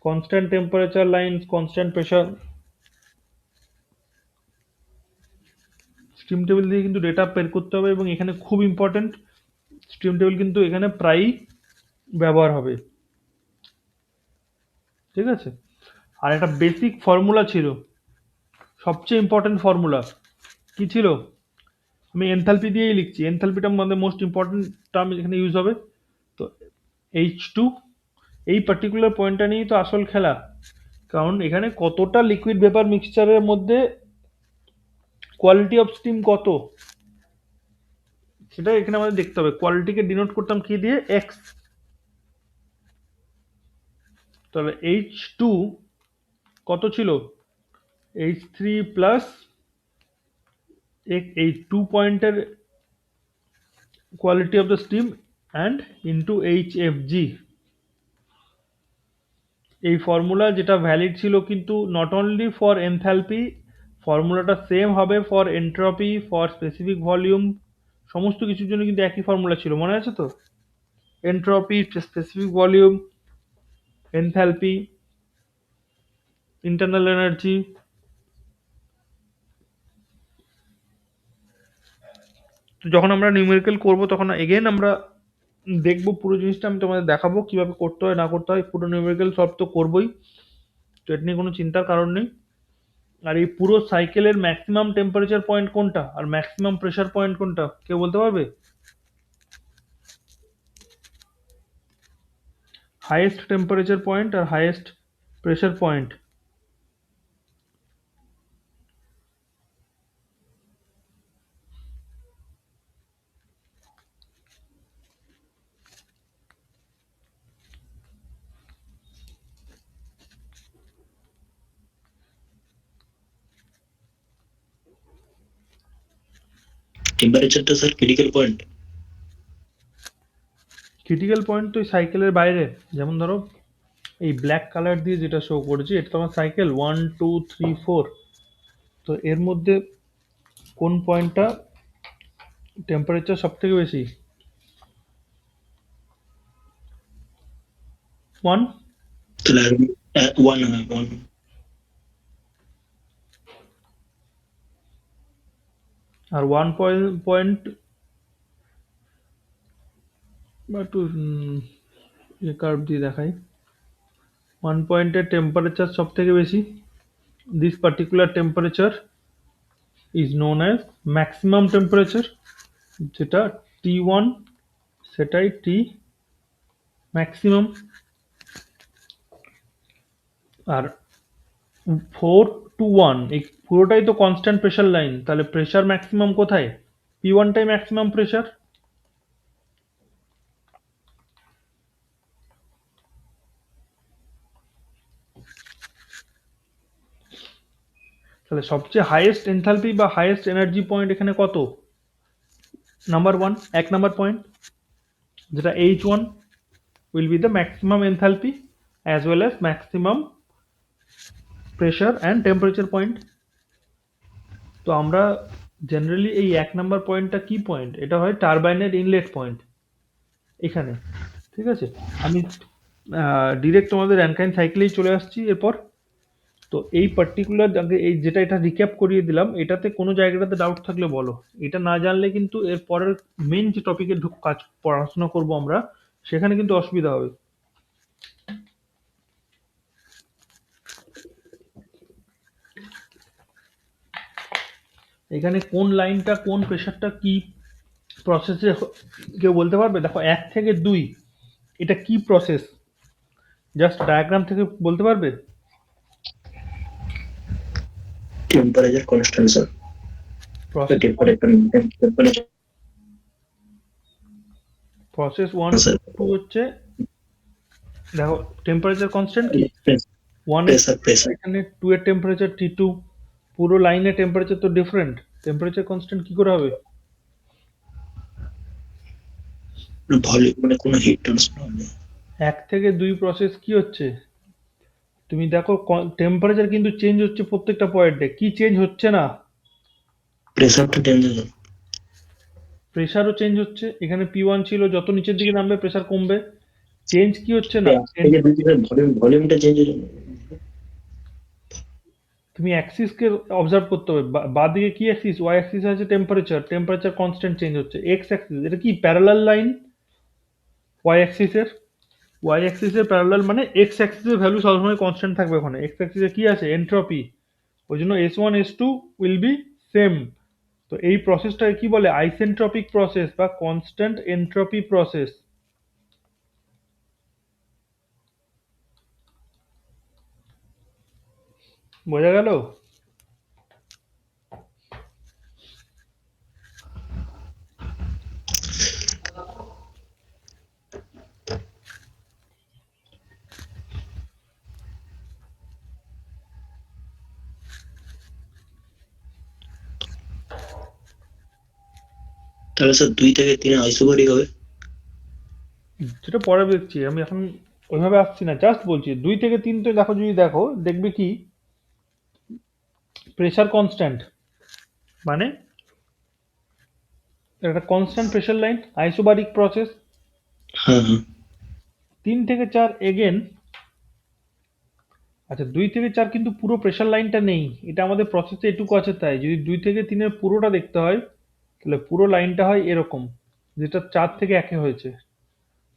S1: Constant temperature line, constant pressure, steam table দিয়ে কিন্তু ডেটা বের করতে হবে এবং এখানে খুব ইম্পর্টেন্ট, স্টিম টেবিল কিন্তু এখানে প্রায়ই ব্যবহার হবে। ঠিক আছে? আর একটা বেসিক ফর্মুলা ছিল, সবচেয়ে ইম্পর্টেন্ট ফর্মুলা কি ছিল? আমি এনথালপি দিয়েই লিখছি, এনথালপিটা আমাদের মোস্ট ইম্পর্টেন্ট টার্ম এখানে ইউজ হবে। তো H2, এই পার্টিকুলার পয়েন্টটা নিয়েই তো আসল খেলা, কারণ এখানে কতটা লিকুইড ভেপার মিক্সচারের মধ্যে কোয়ালিটি অফ স্টিম কত, সেটা এখানে আমাদের দেখতে হবে। কোয়ালিটিকে ডিনোট করতাম কি দিয়ে? এক্স। তাহলে H2 কত ছিল? H3 প্লাস এই 2 পয়েন্টের quality of the steam and into HFG। এই ফর্মুলা যেটা ভ্যালিড ছিল কিন্তু নট অনলি ফর এনথ্যালপি, ফর্মুলাটা সেম হবে for entropy, for specific volume, সমস্ত কিছুর জন্য কিন্তু একই ফর্মুলা ছিল, মনে আছে তো? Entropy, specific volume, enthalpy, internal energy. তো যখন আমরা নিউমেরিক্যাল করব তখন এগেন আমরা দেখব পুরো জিনিসটা, আমি তোমাদের দেখাবো কিভাবে করতে হয় না করতে হয়। পুরো নিউমেরিক্যাল সলভ তো করবোই, তো এটা নিয়ে কোনো চিন্তার কারণ নেই। আর এই পুরো সাইকেলের ম্যাক্সিমাম টেম্পারেচার পয়েন্ট কোনটা আর ম্যাক্সিমাম প্রেশার পয়েন্ট কোনটা কেউ বলতে পারবে? হাইয়েস্ট টেম্পারেচার পয়েন্ট আর হাইয়েস্ট প্রেশার পয়েন্ট।
S4: টেম্পারেচারটা sir critical point.
S1: Critical point তো সাইকেলের বাইরে, যেমন ধরো এই ব্ল্যাক কালার দিয়ে যেটা শো করেছি এটা তোমার সাইকেল 1 2 3 4। তো এর মধ্যে কোন পয়েন্টটা টেম্পারেচার সব থেকে বেশি? 1।
S4: তাহলে ওয়ান ওয়ান।
S1: আর 1 পয়েন্ট একটু কার্ভ দিয়ে দেখাই। 1 পয়েন্টের টেম্পারেচার সব থেকে বেশি, this particular temperature is known as maximum temperature, যেটা T1 সেটাই টি ম্যাক্সিমাম। আর 4 to 1 এই পুরোটাই তো কনস্ট্যান্ট প্রেশার লাইন, তাহলে প্রেশার ম্যাক্সিমাম কোথায়? P1টাই ম্যাক্সিমাম প্রেশার। তাহলে সবচেয়ে হাইয়েস্ট এনথালপি বা হাইয়েস্ট এনার্জি পয়েন্ট এখানে কত? নাম্বার 1, 1 নাম্বার পয়েন্ট, যেটা H1 will be the maximum enthalpy as well as maximum pressure and temperature point. তো আমরা জেনারেলি এই 1 নাম্বার পয়েন্টটা কি পয়েন্ট? এটা হয় টারবাইনের ইনলেট পয়েন্ট এখানে, ঠিক আছে? আমি ডিরেক্ট তোমাদের অ্যানকাইন সাইকেলেই চলে আসছি এরপর। তো এই পার্টিকুলার এই যেটা এটা রিক্যাপ করিয়ে দিলাম, এটাতে কোনো জায়গাটাতে ডাউট থাকলে বলো। এটা না জানলে কিন্তু এর পরের মেন যে টপিকে কাজ পড়াশোনা করব আমরা, সেখানে কিন্তু অসুবিধা হবে। এখানে কোন লাইনটা কোন প্রেশারটা কি প্রসেসে কেউ বলতে পারবে? দেখো 1 থেকে 2 এটা কি প্রসেস? জাস্ট ডায়াগ্রাম থেকে বলতে পারবে?
S4: Temperature constant sir.
S1: Process
S4: temperature
S1: process 1
S4: sir,
S1: 2 হচ্ছে, দেখো টেম্পারেচার কনস্ট্যান্ট কি 1 এর,
S4: প্রেসার
S1: এখানে 2 এর টেম্পারেচার T2, পুরো লাইনের টেম্পারেচার তো ডিফারেন্ট, টেম্পারেচার কনস্ট্যান্ট কি করে হবে?
S4: ভলিউম মানে কোনো হিট ট্রান্সফার নেই।
S1: 1 থেকে 2 প্রসেস কি হচ্ছে? তুমি দেখো টেম্পারেচার কিন্তু চেঞ্জ হচ্ছে প্রত্যেকটা পয়েন্টে, কি চেঞ্জ হচ্ছে না?
S4: প্রেসারটা চেঞ্জ হয়ে
S1: প্রেসারও চেঞ্জ হচ্ছে। এখানে P1 ছিল, যত নিচের দিকে নামবে প্রেসার কমবে। চেঞ্জ কি হচ্ছে না?
S4: ভলিউমটা চেঞ্জ হয়ে যাবে।
S1: তুমি অ্যাক্সিসকে অবজার্ভ করতে হবে। বাঁদিকে কি অ্যাক্সিস? ওয়াই অ্যাক্সিস আছে টেম্পারেচার, টেম্পারেচার কনস্ট্যান্ট চেঞ্জ হচ্ছে। এক্স অ্যাক্সিস এটা কি প্যারালাল লাইন ওয়াই অ্যাক্সিসের? ওয়াই অ্যাক্সিসের প্যারালাল মানে এক্স অ্যাক্সিসের ভ্যালু সবসময় কনস্ট্যান্ট থাকবে ওখানে। এক্স অ্যাক্সিসে কি আছে? এনট্রপি। ওই জন্য S1 S2 will be same. তো এই প্রসেসটাকে কি বলে? আইসেন্ট্রপিক প্রসেস বা কনস্ট্যান্ট এনট্রপি প্রসেস। বোঝা গেল?
S4: তাহলে স্যার 2 থেকে 3 আইসোবারিক হবে।
S1: যেটা পরে দেখছি, আমি এখন ওইভাবে আসছি না, জাস্ট বলছি 2 থেকে 3 তো দেখো, যদি দেখো দেখবে কি প্রেসার কনস্ট্যান্ট, মানে একটা constant pressure line, isobaric process.
S4: হ্যাঁ হ্যাঁ
S1: 3 থেকে 4 এগেন। আচ্ছা 2 থেকে 4 কিন্তু পুরো প্রেসার লাইনটা নেই, এটা আমাদের প্রসেসে এটুকু আছে তাই। যদি 2 থেকে 3-এর পুরোটা দেখতে হয় তাহলে পুরো লাইনটা হয় এরকম, যেটা 4 থেকে 1-এ হয়েছে।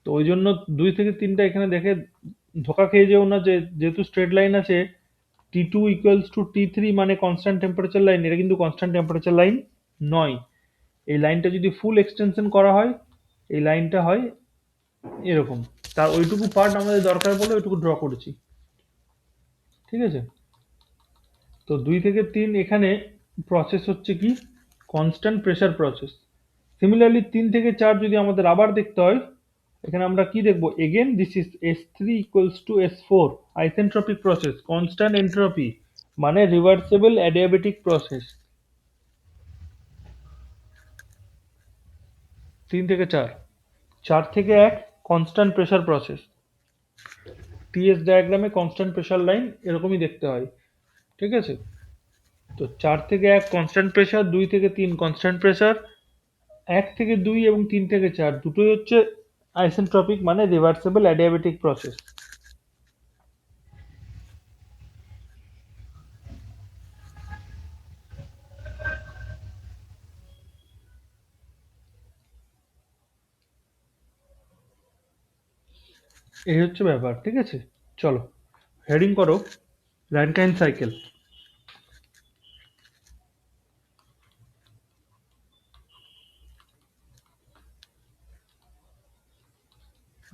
S1: তো ওই জন্য 2 থেকে 3টা এখানে দেখে ধোকা খেয়ে যেও না যে যেহেতু স্ট্রেট লাইন আছে T2 ইকুয়ালস টু T3 মানে কনস্ট্যান্ট টেম্পারেচার লাইন। এটা কিন্তু কনস্ট্যান্ট টেম্পারেচার লাইন নয়। এই লাইনটা যদি ফুল এক্সটেনশন করা হয়, এই লাইনটা হয় এরকম। তার ওইটুকু পার্ট আমাদের দরকার বলে ওইটুকু ড্র করেছি, ঠিক আছে? তো 2 থেকে 3 এখানে প্রসেস হচ্ছে কি কনস্ট্যান্ট প্রেসার প্রসেস। সিমিলারলি 3 থেকে 4 যদি আমাদের আবার দেখতে হয়, এখানে আমরা কি দেখবো? Again this is S3 equals to S4 isentropic process, constant entropy মানে রিভার্সেবল অ্যাডিয়াবেটিক প্রসেস। 3 থেকে 4, 4 থেকে 1 কনস্ট্যান্ট প্রেসার প্রসেস। টিএস ডায়াগ্রামে কনস্ট্যান্ট প্রেসার লাইন এরকমই দেখতে হয়, ঠিক আছে? তো 4 থেকে 1 কনস্ট্যান্ট প্রেসার, 2 থেকে 3 কনস্ট্যান্ট প্রেসার, 1 থেকে 2 এবং 3 থেকে 4 দুটোই হচ্ছে আইসেন্ট্রপিক মানে রিভার্সেবল অ্যাডিয়াবেটিক প্রসেস। এই হচ্ছে ব্যাপার, ঠিক আছে? চলো হেডিং করো র্যানকাইন সাইকেল।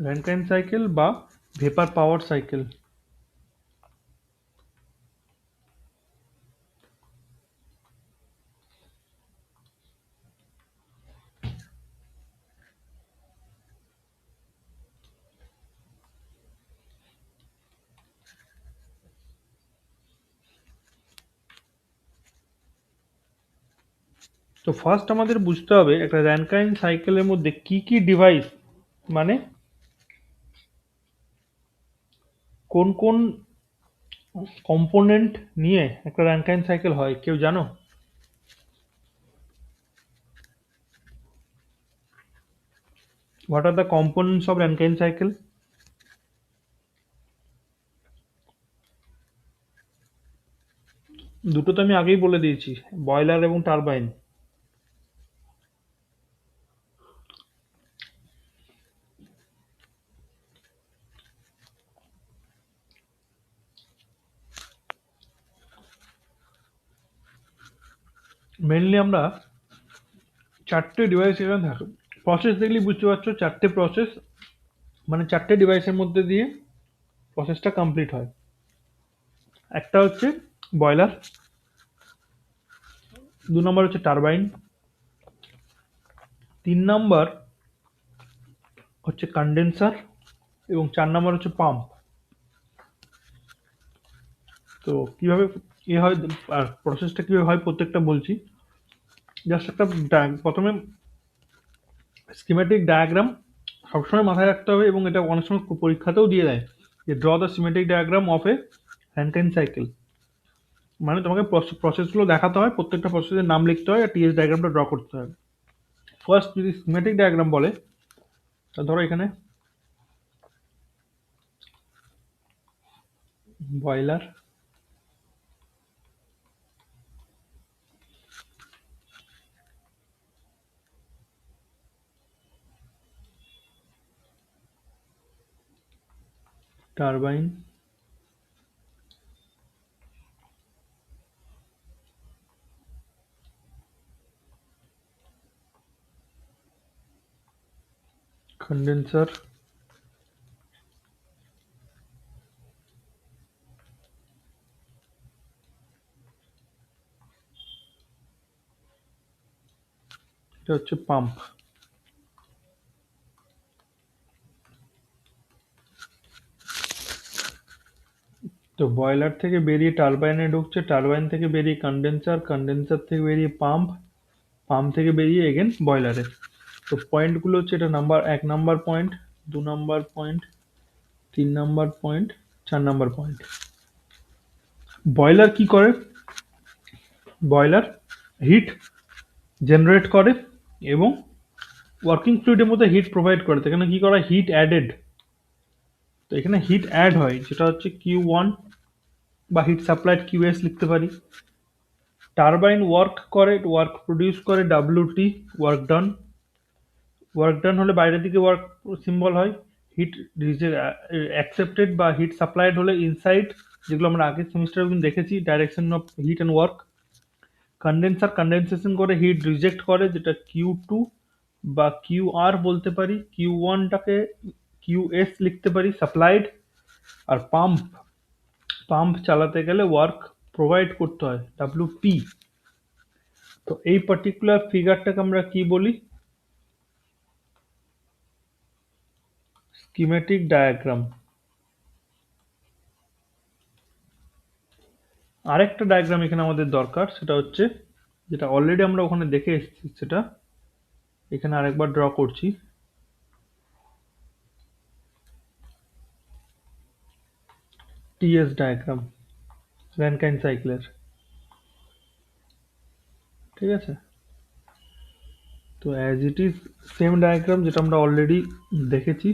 S1: র্যানকাইন সাইকেল বা ভেপার পাওয়ার সাইকেল। তো ফার্স্ট আমাদের বুঝতে হবে একটা র্যানকাইন সাইকেলের মধ্যে কি কি ডিভাইস, মানে কোন কোন কম্পোনেন্ট নিয়ে একটা র্যানকাইন সাইকেল হয়, কেউ জানো? What are the components of Rankine cycle? দুটো তো আমি আগেই বলে দিয়েছি, বয়লার এবং টারবাইন। মেনলি আমরা চারটে ডিভাইস এখানে থাকে। প্রসেস দেখলে বুঝতে পারছো, চারটে প্রসেস মানে চারটে ডিভাইসের মধ্যে দিয়ে প্রসেসটা কমপ্লিট হয়। একটা হচ্ছে বয়লার, 2 নম্বর হচ্ছে টারবাইন, 3 নম্বর হচ্ছে কন্ডেন্সার এবং 4 নম্বর হচ্ছে পাম্প। তো কিভাবে এ হয় আর প্রসেসটা কিভাবে হয় প্রত্যেকটা বলছি। জাস্ট একটা প্রথমে স্কিমেটিক ডায়াগ্রাম সবসময় মাথায় রাখতে হবে, এবং এটা অনেক সময় পরীক্ষাতেও দিয়ে দেয় যে draw the symmetric diagram of a Rankine cycle. মানে তোমাকে প্রসেসগুলো দেখাতে হয়, প্রত্যেকটা প্রসেসের নাম লিখতে হয় আর টিএস ডায়াগ্রামটা ড্র করতে হবে। ফার্স্ট যদি সিমেট্রিক ডায়াগ্রাম বলে, তা ধরো এখানে বয়লার, টারবাইন, কন্ডেন্সার, এটা হচ্ছে পাম্প। তো বয়লার থেকে বেরিয়ে টারবাইনে ঢুকছে, টারবাইন থেকে বেরিয়ে কন্ডেন্সার, কন্ডেন্সার থেকে বেরিয়ে পাম্প, পাম্প থেকে বেরিয়ে এগেন বয়লারে। তো পয়েন্টগুলো হচ্ছে এটা number 1 number point, 2 number point, 3 number point, 4 number point. Boiler কি করে? বয়লার হিট জেনারেট করে এবং ওয়ার্কিং ফ্লুইডের মধ্যে হিট প্রোভাইড করে। তো এখানে কি করা, হিট অ্যাডেড। তো এখানে হিট অ্যাড হয়, যেটা হচ্ছে Q1 বা হিট সাপ্লাইড QS লিখতে পারি। টারবাইন ওয়ার্ক করে, ওয়ার্ক প্রডিউস করে WT, work done. Work done হলে বাইরের দিকে ওয়ার্ক সিম্বল হয়। হিট অ্যাকসেপ্টেড বা হিট সাপ্লাইড হলে ইনসাইড, যেগুলো আমরা আগের সেমিস্টারে দেখেছি, direction of heat and work. Condenser condensation করে হিট রিজেক্ট করে, যেটা Q2 বা QR বলতে পারি। Q1টাকে QS লিখতে পারি, সাপ্লাইড। আর পাম্প, পাম্প চালাতে গেলে ওয়ার্ক প্রোভাইড করতে হয়, WP। তো এই পার্টিকুলার ফিগারটাকে আমরা কি বলি? Schematic diagram. আরেকটা ডায়াগ্রাম এখানে আমাদের দরকার, সেটা হচ্ছে যেটা অলরেডি আমরা ওখানে দেখে এসেছি, সেটা এখানে আরেকবার ড্র করছি। টিএস ডায়াগ্রাম র্যানকাইন সাইকেলের, ঠিক আছে? তো as it is same diagram যেটা আমরা অলরেডি দেখেছি।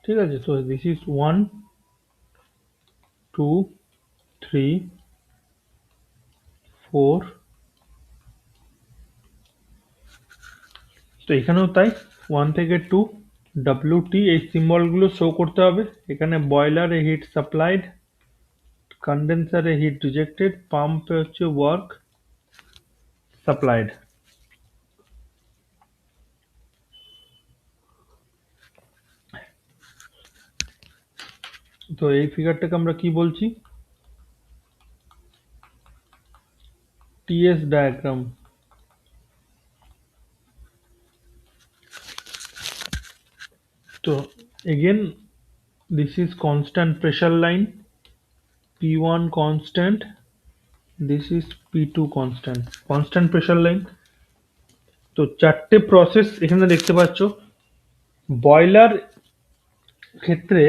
S1: ঠিক আছে, তো দিস ইজ 1, 2 3 4 তো এখানেও তাই 1 থেকে 2 WT এই সিম্বলগুলো শো করতে হবে এখানে বয়লারে হিট সাপ্লাইড কন্ডেন্সারে হিট রিজেক্টেড পাম্পে হচ্ছে ওয়ার্ক সাপ্লাইড তো এই ফিগারটাকে আমরা কি বলছি টিএস ডায়াগ্রাম তো again this is constant pressure line P1 constant this is P2 constant pressure line তো চারটে প্রসেস এখানে দেখতে পাচ্ছ বয়লার ক্ষেত্রে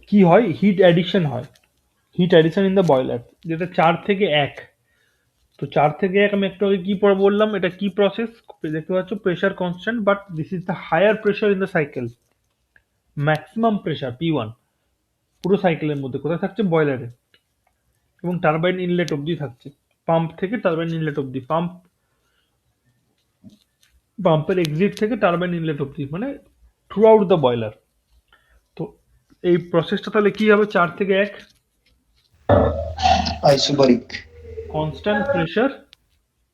S1: কি হয় হিট অ্যাডিশন হয় heat addition in the boiler যেটা 4 থেকে 1 তো 4 থেকে 1 আমি একটু আগে কি পরে বললাম এটা কি প্রসেস দেখতে পাচ্ছ pressure constant but this is the higher pressure in the cycle maximum pressure P1 পুরো সাইকেলের মধ্যে কোথায় থাকছে বয়লারে এবং টারবাইন ইনলেট অবধি থাকছে পাম্প থেকে টারবাইন ইনলেট অবধি পাম্পের এক্সিট থেকে টারবাইন ইনলেট অবধি মানে থ্রু আউট দ্য বয়লার তো এই প্রসেসটা তাহলে কি হবে 4 থেকে 1
S5: isobaric
S1: constant pressure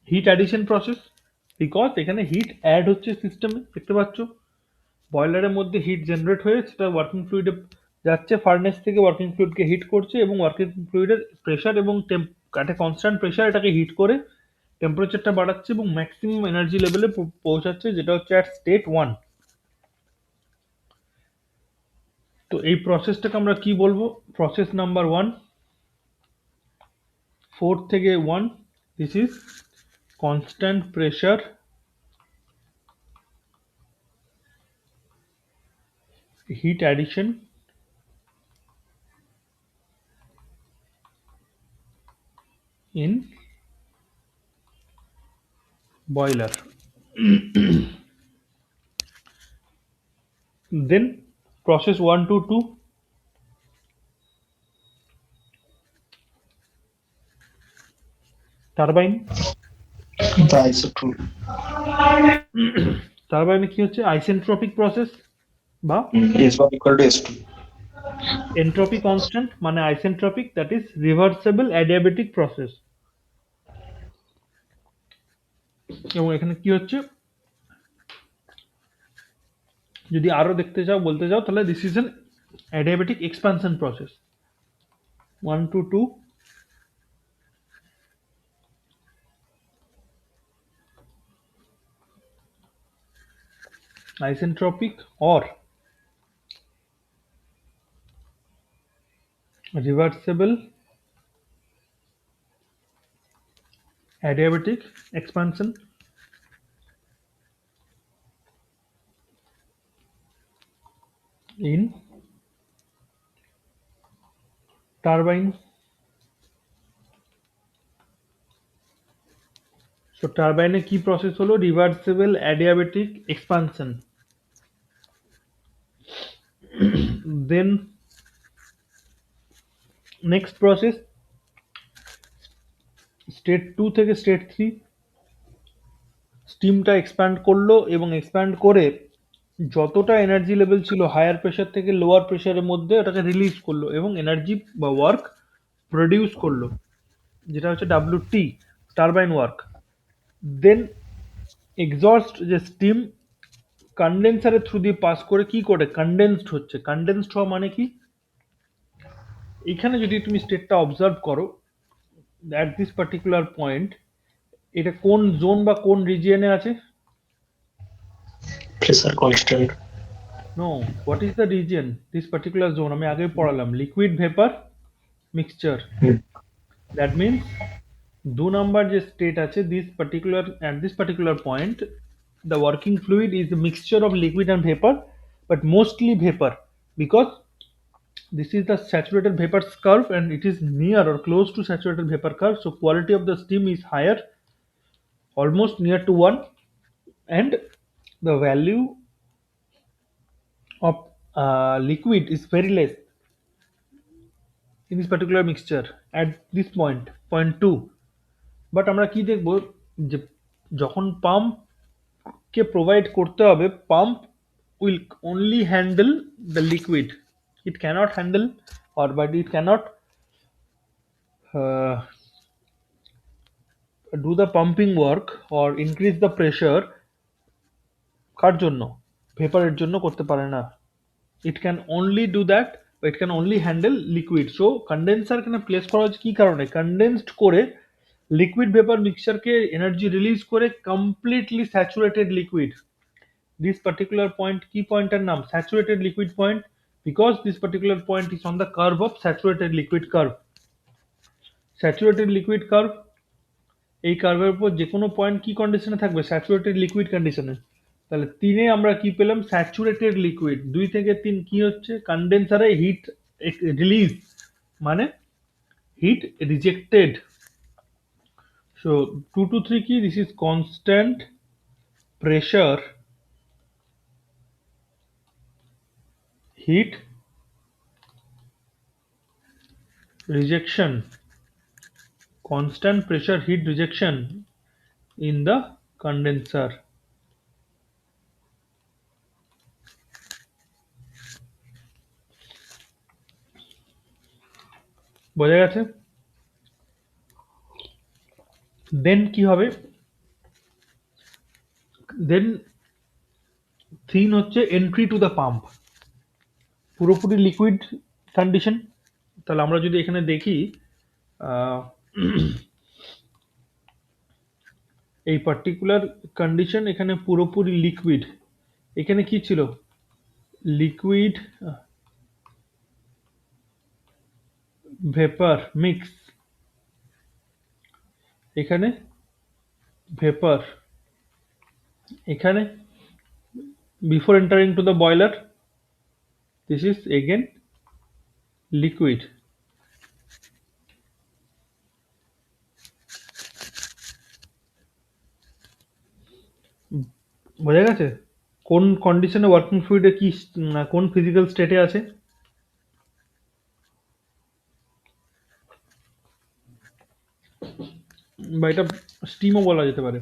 S1: heat addition process because এখানে হিট অ্যাড হচ্ছে সিস্টেমে দেখতে পাচ্ছ বয়লারের মধ্যে হিট জেনারেট হয়ে সেটা ওয়ার্কিং ফ্লুইডে যাচ্ছে ফার্নেস থেকে ওয়ার্কিং ফ্লুইডকে হিট করছে এবং ওয়ার্কিং ফ্লুইডের প্রেসার এবং একটা কনস্ট্যান্ট প্রেসার এটাকে হিট করে টেম্পারেচারটা বাড়াচ্ছে এবং ম্যাক্সিমাম এনার্জি লেভেলে পৌঁছাচ্ছে যেটা হচ্ছে অ্যাট স্টেট 1 তো এই প্রসেসটাকে আমরা কি বলবো প্রসেস নাম্বার 1 4 থেকে 1 this is constant pressure heat addition in boiler then process 1 to 2 turbine
S5: isotropic
S1: turbine কি হচ্ছে আইসেন্ট্রপিক প্রসেস বা
S5: S1 equal to S2
S1: entropy constant মানে isentropic that is reversible adiabatic process এবং এখানে কি হচ্ছে যদি আরো দেখতে চাও বলতে চাও তাহলে this is an adiabatic expansion process 1 to 2 isentropic or reversible adiabatic expansion in turbine so turbine কি প্রসেস হলো reversible adiabatic expansion then next process state 2 থেকে স্টেট 3 স্টিমটা এক্সপ্যান্ড করলো এবং এক্সপ্যান্ড করে যতটা এনার্জি লেভেল ছিল হায়ার প্রেসার থেকে lower প্রেসারের মধ্যে ওটাকে রিলিজ করলো এবং এনার্জি বা ওয়ার্ক প্রডিউস করলো যেটা হচ্ছে WT টারবাইন ওয়ার্ক দেন এক্সস্ট যে স্টিম কন্ডেন্সারের থ্রু দিয়ে পাস করে কি করে কন্ডেন্সড হচ্ছে কন্ডেন্সড হওয়া মানে কি এখানে যদি তুমি স্টেটটা অবজার্ভ করো at this particular point এটা কোন জোন বা কোন রিজিয়নে আছে
S4: pressure constant
S1: no what is the region this particular zone আমি আগে পড়ালাম liquid vapour mixture that means 2 number যে স্টেট আছে this particular at this particular point the working fluid is a mixture of liquid and vapor but mostly vapor because this is the saturated vapor curve and it is near or close to saturated vapor curve so quality of the steam is higher almost near to 1 and the value of liquid is very less in this particular mixture at this point 2. But আমরা কি দেখব যে যখন পাম্পকে provide করতে হবে, pump will only handle the liquid, it can't handle or but it cannot uh, do the pumping work or increase the pressure কার জন্য, ভেপারের জন্য করতে পারে না। it can only do that, it can only handle liquid. so condenser এখানে place করা হচ্ছে কি কারণে, কনডেন্সড করে লিকুইড ভেপার মিক্সচারকে এনার্জি রিলিজ করে completely saturated liquid, this particular point কি পয়েন্টের নাম saturated liquid point, because this particular point is on the curve of saturated liquid curve. Saturated liquid curve, এই কার্ভের উপর যে কোনো পয়েন্ট কি কন্ডিশনে থাকবে, স্যাচুরেটেড লিকুইড কন্ডিশনে। তাহলে 3-এ আমরা কি পেলাম, স্যাচুরেটেড লিকুইড। 2 থেকে 3 কি হচ্ছে, কন্ডেন্সারে হিট রিলিজ মানে হিট রিজেক্টেড। সো 2 to 3 কি, this is constant pressure heat rejection, constant pressure heat rejection in the condenser. বোঝা গেছে? দেন কি হবে, দেন 3 হচ্ছে এন্ট্রি টু দ্য পাম্প, পুরোপুরি লিকুইড কন্ডিশন। তাহলে আমরা যদি এখানে দেখি এই পার্টিকুলার কন্ডিশন, এখানে পুরোপুরি লিকুইড, এখানে কি ছিল, লিকুইড ভেপার মিক্স, এখানে ভেপার, এখানে before entering to the boiler this is again liquid. বোঝা গেছে কোন কন্ডিশনে ওয়ার্কিং ফ্লুইডে কি কোন ফিজিক্যাল স্টেটে আছে। বা এটা স্টিমও বলা যেতে পারে।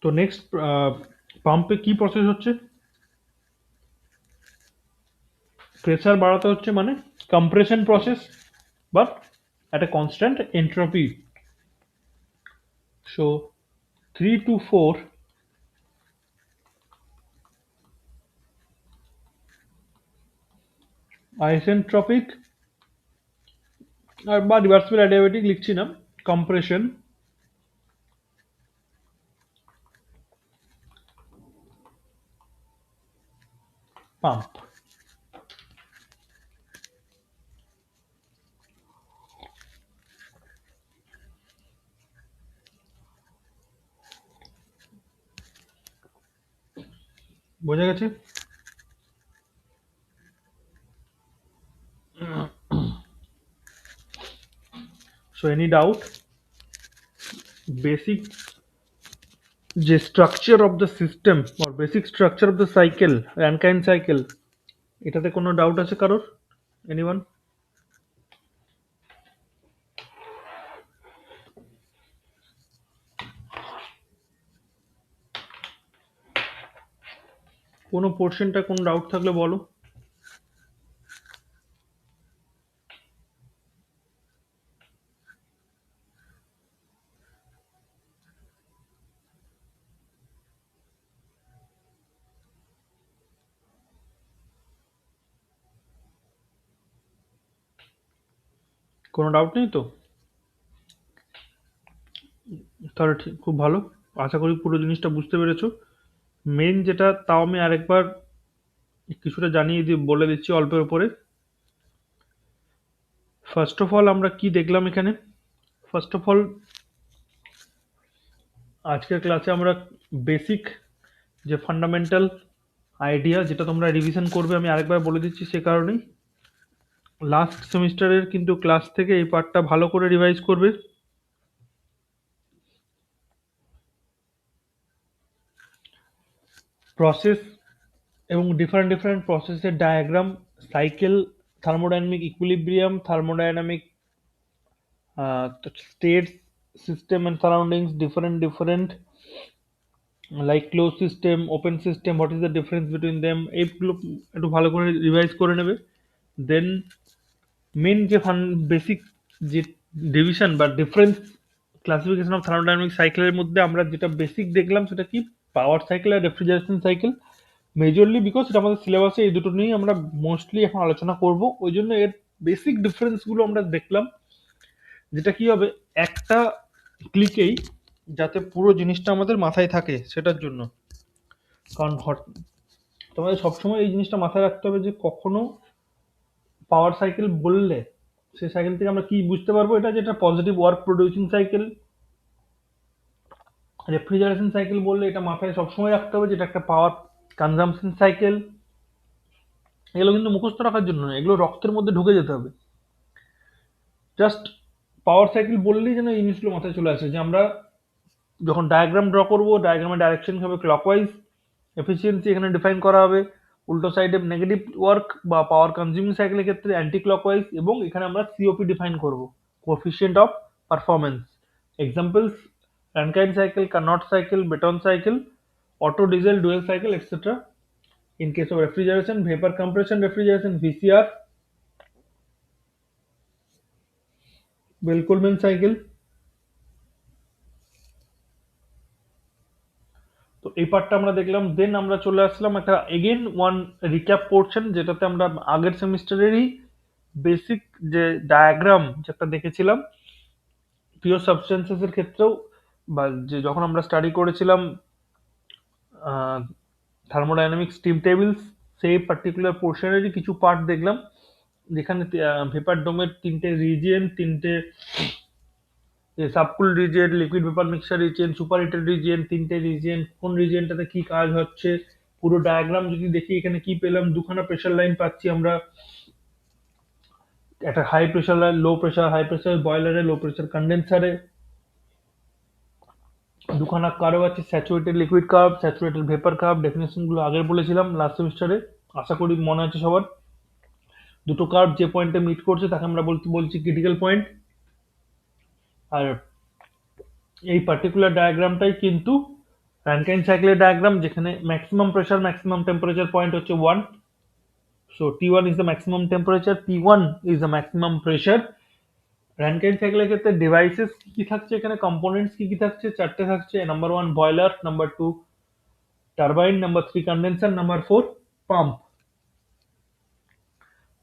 S1: তো নেক্সট পাম্পে কি প্রসেস হচ্ছে, প্রেসার বাড়াতে হচ্ছে মানে compression process, but at a constant entropy. So 3 to 4 isentropic আর বা রিভার্সিবল অ্যাডিয়াবেটিক লিখছি না, কম্প্রেশন পাম্প। বোঝা গেছে? So any doubt? Basic যে structure of the system or basic structure of the cycle, Rankine cycle, এটাতে কোনো ডাউট আছে কারোর? এনিওয়ান? কোনো পোর্শনটা কোনো ডাউট থাকলে বলো। কোনো ডাউট নেই তো? তাহলে ঠিক, খুব ভালো, আশা করি পুরো জিনিসটা বুঝতে পেরেছো। মেন যেটা, তাও আমি আরেকবার কিছুটা জানিয়ে বলে দিচ্ছি অল্পের উপরে। ফার্স্ট অফ অল আমরা কি দেখলাম এখানে, ফার্স্ট অফ অল আজকের ক্লাসে আমরা বেসিক যে ফান্ডামেন্টাল আইডিয়া, যেটা তোমরা রিভিশন করবে, আমি আরেকবার বলে দিচ্ছি সে কারণেই। লাস্ট সেমিস্টারের কিন্তু ক্লাস থেকে এই পার্টটা ভালো করে রিভাইজ করবে। প্রসেস এবং ডিফারেন্ট প্রসেসের diagram, cycle, thermodynamic equilibrium, thermodynamic states, system and surroundings, different like closed system, open system, what is the difference between them, এইগুলো একটু ভালো করে রিভাইজ করে নেবে। দেন মেন যে বেসিক যে ডিভিশন বা ডিফারেন্স ক্লাসিফিকেশন অফ থার্মোডাইনামিক সাইকেলের মধ্যে আমরা যেটা বেসিক দেখলাম সেটা কি, পাওয়ার সাইকেল আর রেফ্রিজারেশন সাইকেল। মেজরলি বিকজ এটা আমাদের সিলেবাসে এই দুটো নিয়েই আমরা মোস্টলি এখন আলোচনা করব, ওই জন্য এর বেসিক ডিফারেন্সগুলো আমরা দেখলাম, যেটা কি হবে একটা ক্লিকেই যাতে পুরো জিনিসটা আমাদের মাথায় থাকে সেটার জন্য। কারণ তোমাদের সবসময় এই জিনিসটা মাথায় রাখতে হবে যে কখনো পাওয়ার সাইকেল বললে সেই সাইকেল থেকে আমরা কি বুঝতে পারবো, এটা যেটা positive work producing cycle. Refrigeration cycle বললে এটা মাথায় সবসময় রাখতে হবে যেটা একটা পাওয়ার কনজাম্পশন সাইকেল। এগুলো কিন্তু মুখস্থ রাখার জন্য নয়, এগুলো রক্তের মধ্যে ঢুকে যেতে হবে। জাস্ট পাওয়ার সাইকেল বললেই যেন এই জিনিসগুলো মাথায় চলে আসে যে আমরা যখন ডায়াগ্রাম ড্র করবো, ডায়াগ্রামের ডাইরেকশন হবে ক্লকওয়াইজ, এফিসিয়েন্সি এখানে ডিফাইন করা হবে, উল্টো সাইডে নেগেটিভ ওয়ার্ক বা পাওয়ার কনজিউমিং সাইকেলের ক্ষেত্রে অ্যান্টি ক্লকওয়াইজ, এবং এখানে আমরা সিওপি ডিফাইন করব, coefficient of performance. Examples Rankine cycle, Carnot cycle, Brayton cycle, Otto Diesel dual cycle etcetera. In case of refrigeration, vapor compression refrigeration, VCR, Bell-Coleman cycle। তো এই পার্টটা আমরা দেখলাম। দেন আমরা চলে আসলাম একটা এগেন ওয়ান রিক্যাপ পোর্শন, যেটাতে আমরা আগের সেমিস্টারেরই বেসিক যে ডায়াগ্রাম যেটা দেখেছিলাম পিওর সাবস্টেন্সেস এর ক্ষেত্রেও, বা যে যখন আমরা স্টাডি করেছিলাম থার্মোডাইনামিক স্টিম টেবিলস, সেই পার্টিকুলার পোর্শনেরই কিছু পার্ট দেখলাম, যেখানে ভেপার ডোমের তিনটে রিজিয়ন, তিনটে subcool region, liquid vapour mixture region, super heated region, তিনটে রিজিয়ন, কোন রিজিয়নটাতে কি কাজ হচ্ছে, পুরো ডায়াগ্রাম যদি দেখি এখানে কি পেলাম, দুখানা প্রেশার লাইন পাচ্ছি আমরা, একটা high pressure line, low pressure, high pressure বয়লারে, লো প্রেশার কন্ডেন্সারে, দুখানা কার্ভ আছে, saturated liquid curve, saturated vapour curve. ডেফিনেশনগুলো আগের বলেছিলাম লাস্ট সেমিস্টারে, আশা করি মনে আছে সবার। দুটো কার্ভ যে পয়েন্টে মিট করছে তাকে আমরা বলছি ক্রিটিক্যাল পয়েন্ট। আর এই পার্টিকুলার ডায়াগ্রামটাই কিন্তু রানকাইন সাইকেলের ডায়াগ্রাম, যেখানে maximum pressure maximum temperature point হচ্ছে 1। So T1 is the maximum temperature, P1 is the maximum pressure. Rankine সাইকেলের ক্ষেত্রে ডিভাইসেস কি থাকছে, এখানে কম্পোনেন্টস কি থাকছে, চারটে থাকছে। Number 1 boiler, number 2 turbine, number 3 condenser, number 4 pump.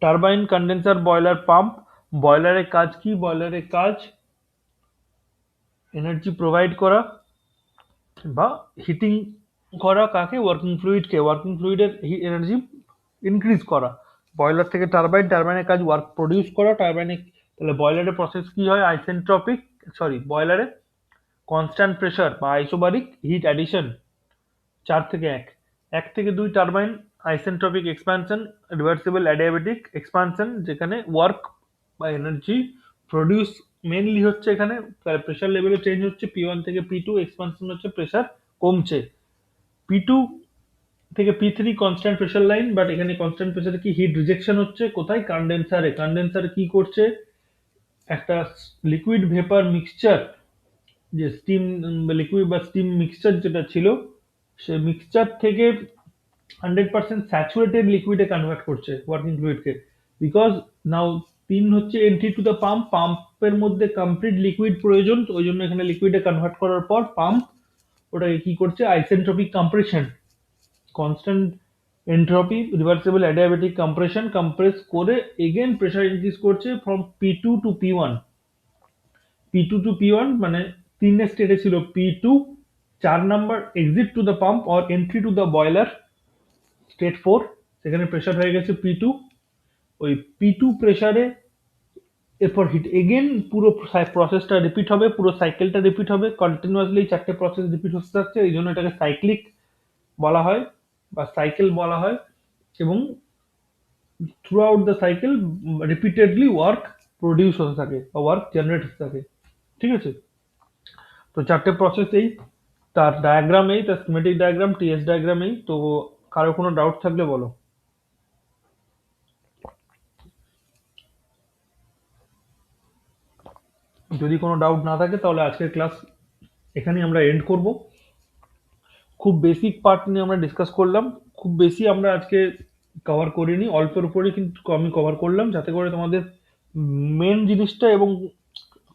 S1: Turbine, condenser, boiler, pump. বয়লারের কাজ কি? বয়লারের কাজ এনার্জি প্রোভাইড করা বা হিটিং করা, কাকে? ওয়ার্কিং ফ্লুইডকে। ওয়ার্কিং ফ্লুইডের এনার্জি ইনক্রিজ করা। বয়লার থেকে টারবাইন, টারবাইনের কাজ ওয়ার্ক প্রডিউস করা। টারবাইনে তাহলে বয়লারের প্রসেস কি হয়? আইসেন্ট্রপিক, বয়লারে কনস্ট্যান্ট প্রেশার বা আইসোবারিক হিট অ্যাডিশন 4 থেকে 1, 1 থেকে 2 turbine, isentropic expansion, reversible adiabatic expansion, যেখানে ওয়ার্ক বা এনার্জি প্রডিউস মেনলি হচ্ছে এখানে, প্রেশার লেভেলে চেঞ্জ হচ্ছে P1 থেকে P2, এক্সপানশন হচ্ছে প্রেশার কমছে। P2 থেকে P3 constant pressure line, but এখানে কনস্ট্যান্ট প্রেশারে কি হিট রিজেকশন হচ্ছে কোথায়? কন্ডেন্সারে। কন্ডেন্সারে কি করছে? একটা লিকুইড ভেপার মিক্সচার, যে স্টিম লিকুইড বা স্টিম মিক্সচার যেটা ছিল, সে মিক্সচার থেকে 100% স্যাচুরেটেড লিকুইডে কনভার্ট করছে ওয়ার্কিং ফ্লুইডকে। বিকজ নাও 3 হচ্ছে এন্ট্রি টু দ্য পাম্প, পাম্পের মধ্যে কমপ্লিট লিকুইড প্রয়োজন, ওই জন্য এখানে লিকুইডে কনভার্ট করার পর পাম্প ওটাকে কি করছে? Isentropic compression, constant entropy, reversible adiabatic compression, compress করে এগেন প্রেশার ইনক্রিজ করছে from P2 to P1। P2 to P1 মানে 3 স্টেটে ছিল P2, 4 number exit to the pump or entry to the boiler state 4, সেখানে pressure হয়ে গেছে P2। ওই P2 প্রেশারে এরপর হিট এগেন পুরো প্রসেসটা রিপিট হবে, পুরো সাইকেলটা রিপিট হবে, কন্টিনিউয়াসলি 4টে প্রসেস রিপিট হতে থাকছে, এই জন্য এটাকে সাইক্লিক বলা হয় বা সাইকেল বলা হয়। এবং through out the cycle repeatedly work produce হতে থাকে বা ওয়ার্ক জেনারেট হতে থাকে। ঠিক আছে, তো চারটে প্রসেস এই, তার ডায়াগ্রাম এই, তার স্কিমেটিক ডায়াগ্রাম, টিএস ডায়াগ্রাম এই। তো কারো কোনো ডাউট থাকলে বলো। যদি কোনো ডাউট না থাকে তাহলে আজকের ক্লাস এখানেই আমরা এন্ড করব। খুব বেসিক পার্ট নিয়ে আমরা ডিসকাস করলাম, খুব বেশি আমরা আজকে কভার করিনি, অল্পের উপরেই কিন্তু আমি কভার করলাম, যাতে করে তোমাদের মেন জিনিসটা এবং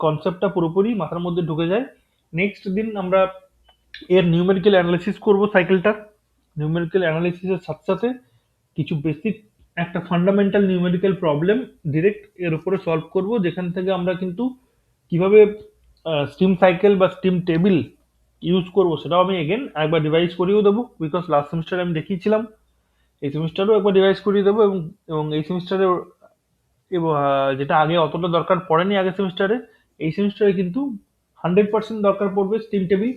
S1: কনসেপ্টটা পুরোপুরি মাথার মধ্যে ঢুকে যায়। নেক্সট দিন আমরা এর নিউমেরিক্যাল অ্যানালিসিস করব সাইকেলটার। নিউমেরিক্যাল অ্যানালিসিসের সাথে সাথে কিছু বেসিক একটা ফান্ডামেন্টাল নিউমেরিক্যাল প্রবলেম ডিরেক্ট এর উপরে সলভ করব, যেখান থেকে আমরা কিন্তু কিভাবে স্টিম সাইকেল বা স্টিম টেবিল ইউজ করবো সেটাও আমি এগেন একবার রিভাইজ করিয়েও দেবো, বিকজ লাস্ট সেমিস্টারে আমি দেখিয়েছিলাম। এই সেমিস্টারেও একবার রিভাইজ করিয়ে দেবো, এবং এবং এই সেমিস্টারে যেটা আগে অতটা দরকার পড়েনি আগের সেমিস্টারে, এই সেমিস্টারে কিন্তু 100% দরকার পড়বে স্টিম টেবিল।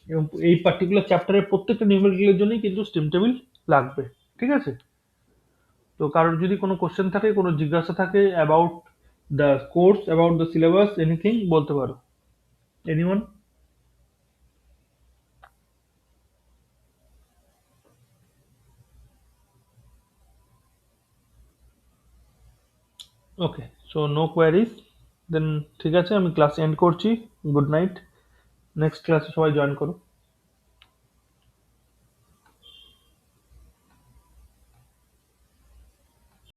S1: এবং এই পার্টিকুলার চ্যাপ্টারের প্রত্যেকটা নিউমেরিক্যালের জন্যই কিন্তু স্টিম টেবিল লাগবে। ঠিক আছে, তো কারোর যদি কোনো কোশ্চেন থাকে, কোনো জিজ্ঞাসা থাকে about the course, about the syllabus, anything বলতে পারো। এনিওয়ান? ওকে, সো নো কোয়ারিজ, দেন ঠিক আছে, আমি ক্লাস এন্ড করছি। গুড নাইট, নেক্সট ক্লাসে সবাই জয়েন করো।